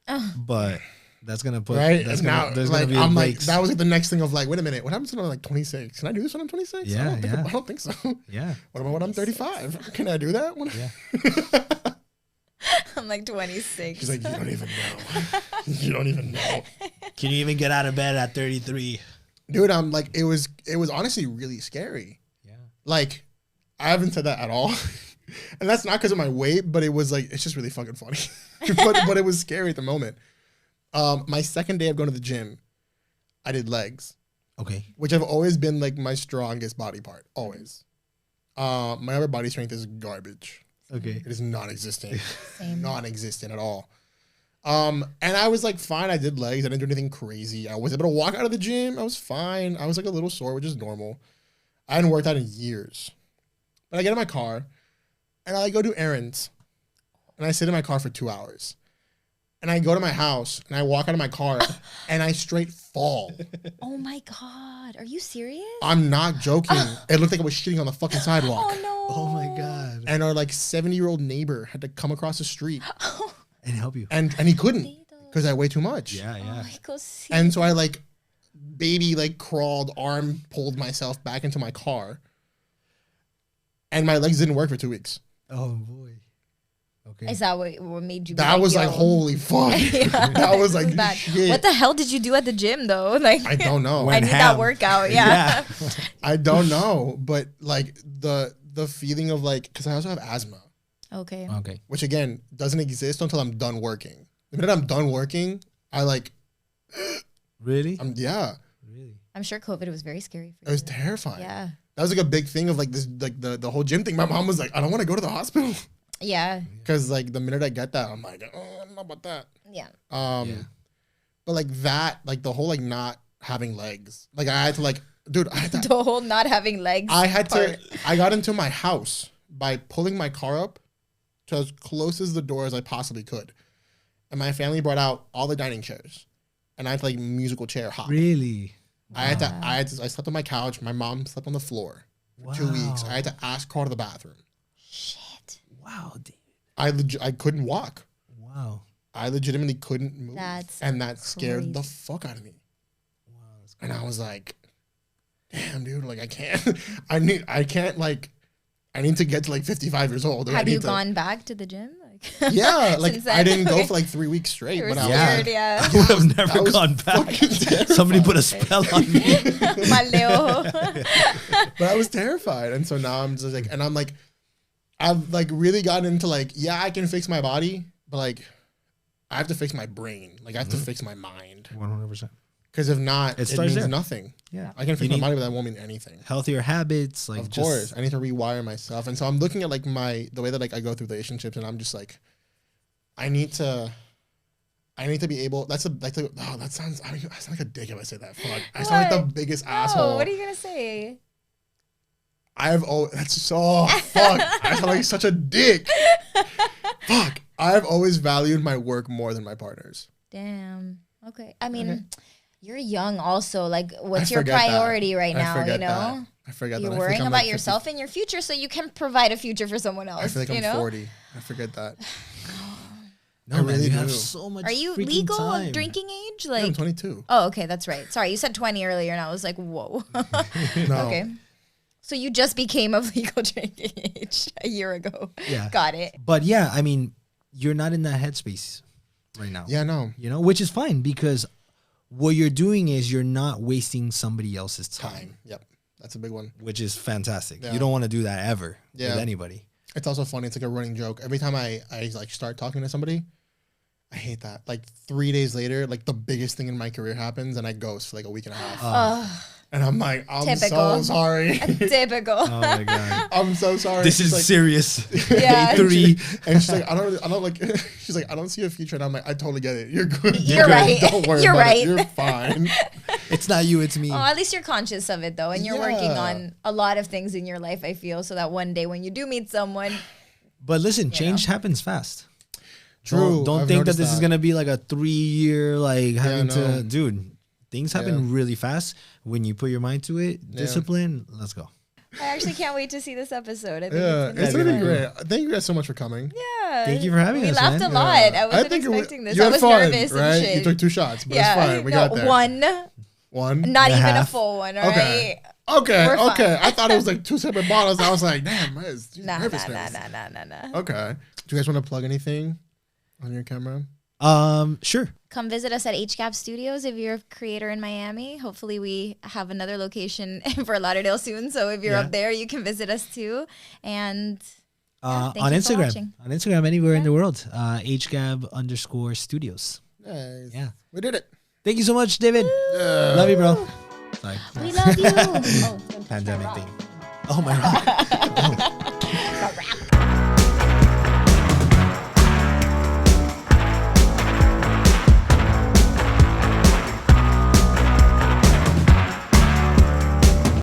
Speaker 1: now, but that's gonna put
Speaker 3: Right.
Speaker 1: That's
Speaker 3: And
Speaker 1: gonna,
Speaker 3: now,
Speaker 1: there's
Speaker 3: like,
Speaker 1: gonna be
Speaker 3: I'm like,
Speaker 1: breaks.
Speaker 3: that was like the next thing of like, wait a minute, what happens when I'm like 26? Can I do this when I'm 26?
Speaker 1: Yeah,
Speaker 3: I don't think so.
Speaker 1: yeah.
Speaker 3: What about when I'm 35? Can I do that?
Speaker 1: Yeah.
Speaker 2: I'm like 26.
Speaker 3: She's like, you don't even know. You don't even know.
Speaker 1: Can you even get out of bed at 33?
Speaker 3: Dude, I'm like, it was honestly really scary.
Speaker 1: Yeah.
Speaker 3: Like, I haven't said that at all. And that's not because of my weight, but it was like, it's just really fucking funny. but it was scary at the moment. My second day of going to the gym, I did legs,
Speaker 1: Okay.
Speaker 3: which have always been like my strongest body part. Always. My upper body strength is garbage.
Speaker 1: Okay.
Speaker 3: It is non-existent.
Speaker 2: Same.
Speaker 3: Non-existent at all. And I was like, fine, I did legs. I didn't do anything crazy. I was able to walk out of the gym. I was fine. I was like a little sore, which is normal. I hadn't worked out in years. But I get in my car and I go do errands. And I sit in my car for 2 hours. And I go to my house and I walk out of my car and I straight fall.
Speaker 2: Oh my God. Are you serious?
Speaker 3: I'm not joking. It looked like I was shitting on the fucking sidewalk.
Speaker 2: Oh no.
Speaker 1: Oh my god.
Speaker 3: And our like 70-year-old neighbor had to come across the street
Speaker 1: And help you.
Speaker 3: and he couldn't because I weigh too much.
Speaker 1: Yeah,
Speaker 2: Oh
Speaker 1: yeah.
Speaker 2: my God. See.
Speaker 3: And so I like baby like crawled, arm pulled myself back into my car. And my legs didn't work for 2 weeks.
Speaker 1: Oh boy. Okay.
Speaker 2: Is that what made you? be
Speaker 3: That was like,
Speaker 2: yo?
Speaker 3: holy fuck. That was like,
Speaker 2: Bad.
Speaker 3: shit.
Speaker 2: What the hell did you do at the gym though? Like
Speaker 3: I don't know.
Speaker 2: I
Speaker 1: Went
Speaker 2: need
Speaker 1: ham.
Speaker 2: that workout. Yeah.
Speaker 3: I don't know. But like the feeling of like, because I also have asthma,
Speaker 2: Okay.
Speaker 1: Okay.
Speaker 3: which again doesn't exist until I'm done working. The minute I'm done working, I like,
Speaker 1: Really?
Speaker 3: yeah,
Speaker 1: Really?
Speaker 2: I'm sure COVID was very scary for
Speaker 3: it was
Speaker 2: you.
Speaker 3: terrifying.
Speaker 2: Yeah.
Speaker 3: That was like a big thing of like this, like the whole gym thing. My mom was like, I don't want to go to the hospital.
Speaker 2: Yeah.
Speaker 3: Because like the minute I get that, I'm like, oh, I don't know about that.
Speaker 2: Yeah.
Speaker 1: Yeah.
Speaker 3: But like that, like the whole like not having legs, like I had to like, dude, I had to,
Speaker 2: The whole not having legs. part.
Speaker 3: I got into my house by pulling my car up to as close as the door as I possibly could, and my family brought out all the dining chairs, and I had to like musical chair hop.
Speaker 1: Really?
Speaker 3: I slept on my couch. My mom slept on the floor for 2 weeks. I had to ask her to the bathroom.
Speaker 2: Shit.
Speaker 1: Wow, David.
Speaker 3: I couldn't walk.
Speaker 1: Wow.
Speaker 3: I legitimately couldn't move.
Speaker 2: That's
Speaker 3: and that scared the
Speaker 2: crazy.
Speaker 3: fuck out of me.
Speaker 1: Wow. That's
Speaker 3: And I was like, damn, dude, like I can't, I need to get to like 55 years old.
Speaker 2: Have you gone back to the gym? Like,
Speaker 3: Yeah, like
Speaker 2: since
Speaker 3: I
Speaker 2: then?
Speaker 3: didn't go
Speaker 2: Okay.
Speaker 3: for like 3 weeks straight.
Speaker 2: You were
Speaker 3: But I was
Speaker 1: Yeah.
Speaker 2: scared, yeah.
Speaker 1: I would have
Speaker 3: that
Speaker 1: never
Speaker 3: was
Speaker 1: gone back.
Speaker 3: fucking terrifying.
Speaker 1: Somebody put a spell on me.
Speaker 2: Maleo.
Speaker 3: But I was terrified. And so now I'm just like, and I'm like, I've like really gotten into like, yeah, I can fix my body, but like, I have to fix my brain. Like I have to fix my mind.
Speaker 1: 100%.
Speaker 3: Because if not,
Speaker 1: It
Speaker 3: it
Speaker 1: starts
Speaker 3: means
Speaker 1: there.
Speaker 3: nothing.
Speaker 1: Yeah.
Speaker 3: I can fix
Speaker 1: You
Speaker 3: my
Speaker 1: need
Speaker 3: body, but that won't mean anything.
Speaker 1: healthier habits. Like
Speaker 3: Of
Speaker 1: just,
Speaker 3: course, I need to rewire myself, and so I'm looking at like the way that like I go through relationships, and I'm just like, I need to be able. That sounds. I sound like a dick if I say that. Fuck, I sound like the
Speaker 2: What?
Speaker 3: biggest
Speaker 2: Oh,
Speaker 3: asshole.
Speaker 2: what are you gonna say?
Speaker 3: That's so fuck. I sound like such a dick. Fuck. I've always valued my work more than my partners.
Speaker 2: Damn. Okay. I mean, you're young also. Like, what's
Speaker 3: I
Speaker 2: your
Speaker 3: forget that.
Speaker 2: priority right
Speaker 3: I
Speaker 2: now, you
Speaker 3: forget
Speaker 2: know?
Speaker 3: that. I forget
Speaker 2: You're
Speaker 3: that. I
Speaker 2: worrying
Speaker 3: think I'm,
Speaker 2: about
Speaker 3: like, 50
Speaker 2: yourself and your future so you can provide a future for someone else.
Speaker 3: I feel like
Speaker 2: you
Speaker 3: I'm
Speaker 2: know?
Speaker 3: 40. I forget that.
Speaker 1: No,
Speaker 3: I
Speaker 1: man,
Speaker 3: really
Speaker 1: you have
Speaker 3: do.
Speaker 1: so much.
Speaker 2: Are you
Speaker 1: freaking
Speaker 2: legal
Speaker 1: time.
Speaker 2: of drinking age?
Speaker 3: Yeah, I'm
Speaker 2: Like,
Speaker 3: 22.
Speaker 2: oh, okay, that's right. Sorry, you said 20 earlier, and I was like, whoa.
Speaker 3: No.
Speaker 2: Okay. So you just became of legal drinking age a year ago.
Speaker 1: Yeah.
Speaker 2: Got it.
Speaker 1: But yeah, I mean, you're not in that headspace right now.
Speaker 3: Yeah, no.
Speaker 1: You know, which is fine because what you're doing is you're not wasting somebody else's time,
Speaker 3: Time. Yep. That's a big one.
Speaker 1: which is fantastic.
Speaker 3: Yeah.
Speaker 1: You don't want to do that ever
Speaker 3: Yeah.
Speaker 1: with anybody.
Speaker 3: It's also funny. It's like a running joke. Every time I like start talking to somebody, I hate that. Like 3 days later, like the biggest thing in my career happens, and I ghost for like a week and a half. And I'm like, I'm so sorry.
Speaker 2: Typical.
Speaker 1: Oh my God.
Speaker 3: I'm so sorry.
Speaker 1: This is
Speaker 3: like,
Speaker 1: serious.
Speaker 2: Yeah.
Speaker 3: and she's like, I don't like. She's like, I don't see a future, and I'm like, I totally get it. You're good.
Speaker 2: You're right.
Speaker 3: Don't worry
Speaker 2: You're
Speaker 3: about
Speaker 2: right.
Speaker 3: it. You're fine.
Speaker 1: It's not you, it's me.
Speaker 2: Oh, at least you're conscious of it though, and you're working on a lot of things in your life. I feel so that one day when you do meet someone.
Speaker 1: But listen, change happens fast.
Speaker 3: True.
Speaker 1: Don't think that this is gonna be like a 3-year like having to, dude. Things happen really fast when you put your mind to it. Discipline. Let's go.
Speaker 2: I actually can't wait to see this episode. I think
Speaker 3: it's gonna be great. Thank you guys so much for coming.
Speaker 2: Yeah.
Speaker 1: Thank you for having us.
Speaker 2: We laughed a lot. I wasn't expecting this. I was
Speaker 3: fun,
Speaker 2: nervous
Speaker 3: right?
Speaker 2: and shit.
Speaker 3: You took 2 shots, but it's fine. We got there.
Speaker 2: One. Not even a full one. All right.
Speaker 3: Okay. I thought it was like 2 separate bottles. I was like, damn,
Speaker 2: Nah.
Speaker 3: Okay. Do you guys want to plug anything on your camera?
Speaker 1: Sure.
Speaker 2: Come visit us at HGAB Studios if you're a creator in Miami. Hopefully we have another location for Lauderdale soon. So if you're up there, you can visit us too. And
Speaker 1: on Instagram, anywhere in the world, HGAB_Studios.
Speaker 3: Nice.
Speaker 1: Yeah.
Speaker 3: We did it.
Speaker 1: Thank you so much, David. Love you, bro. Sorry.
Speaker 2: We love you.
Speaker 1: Pandemic thing. Oh my God.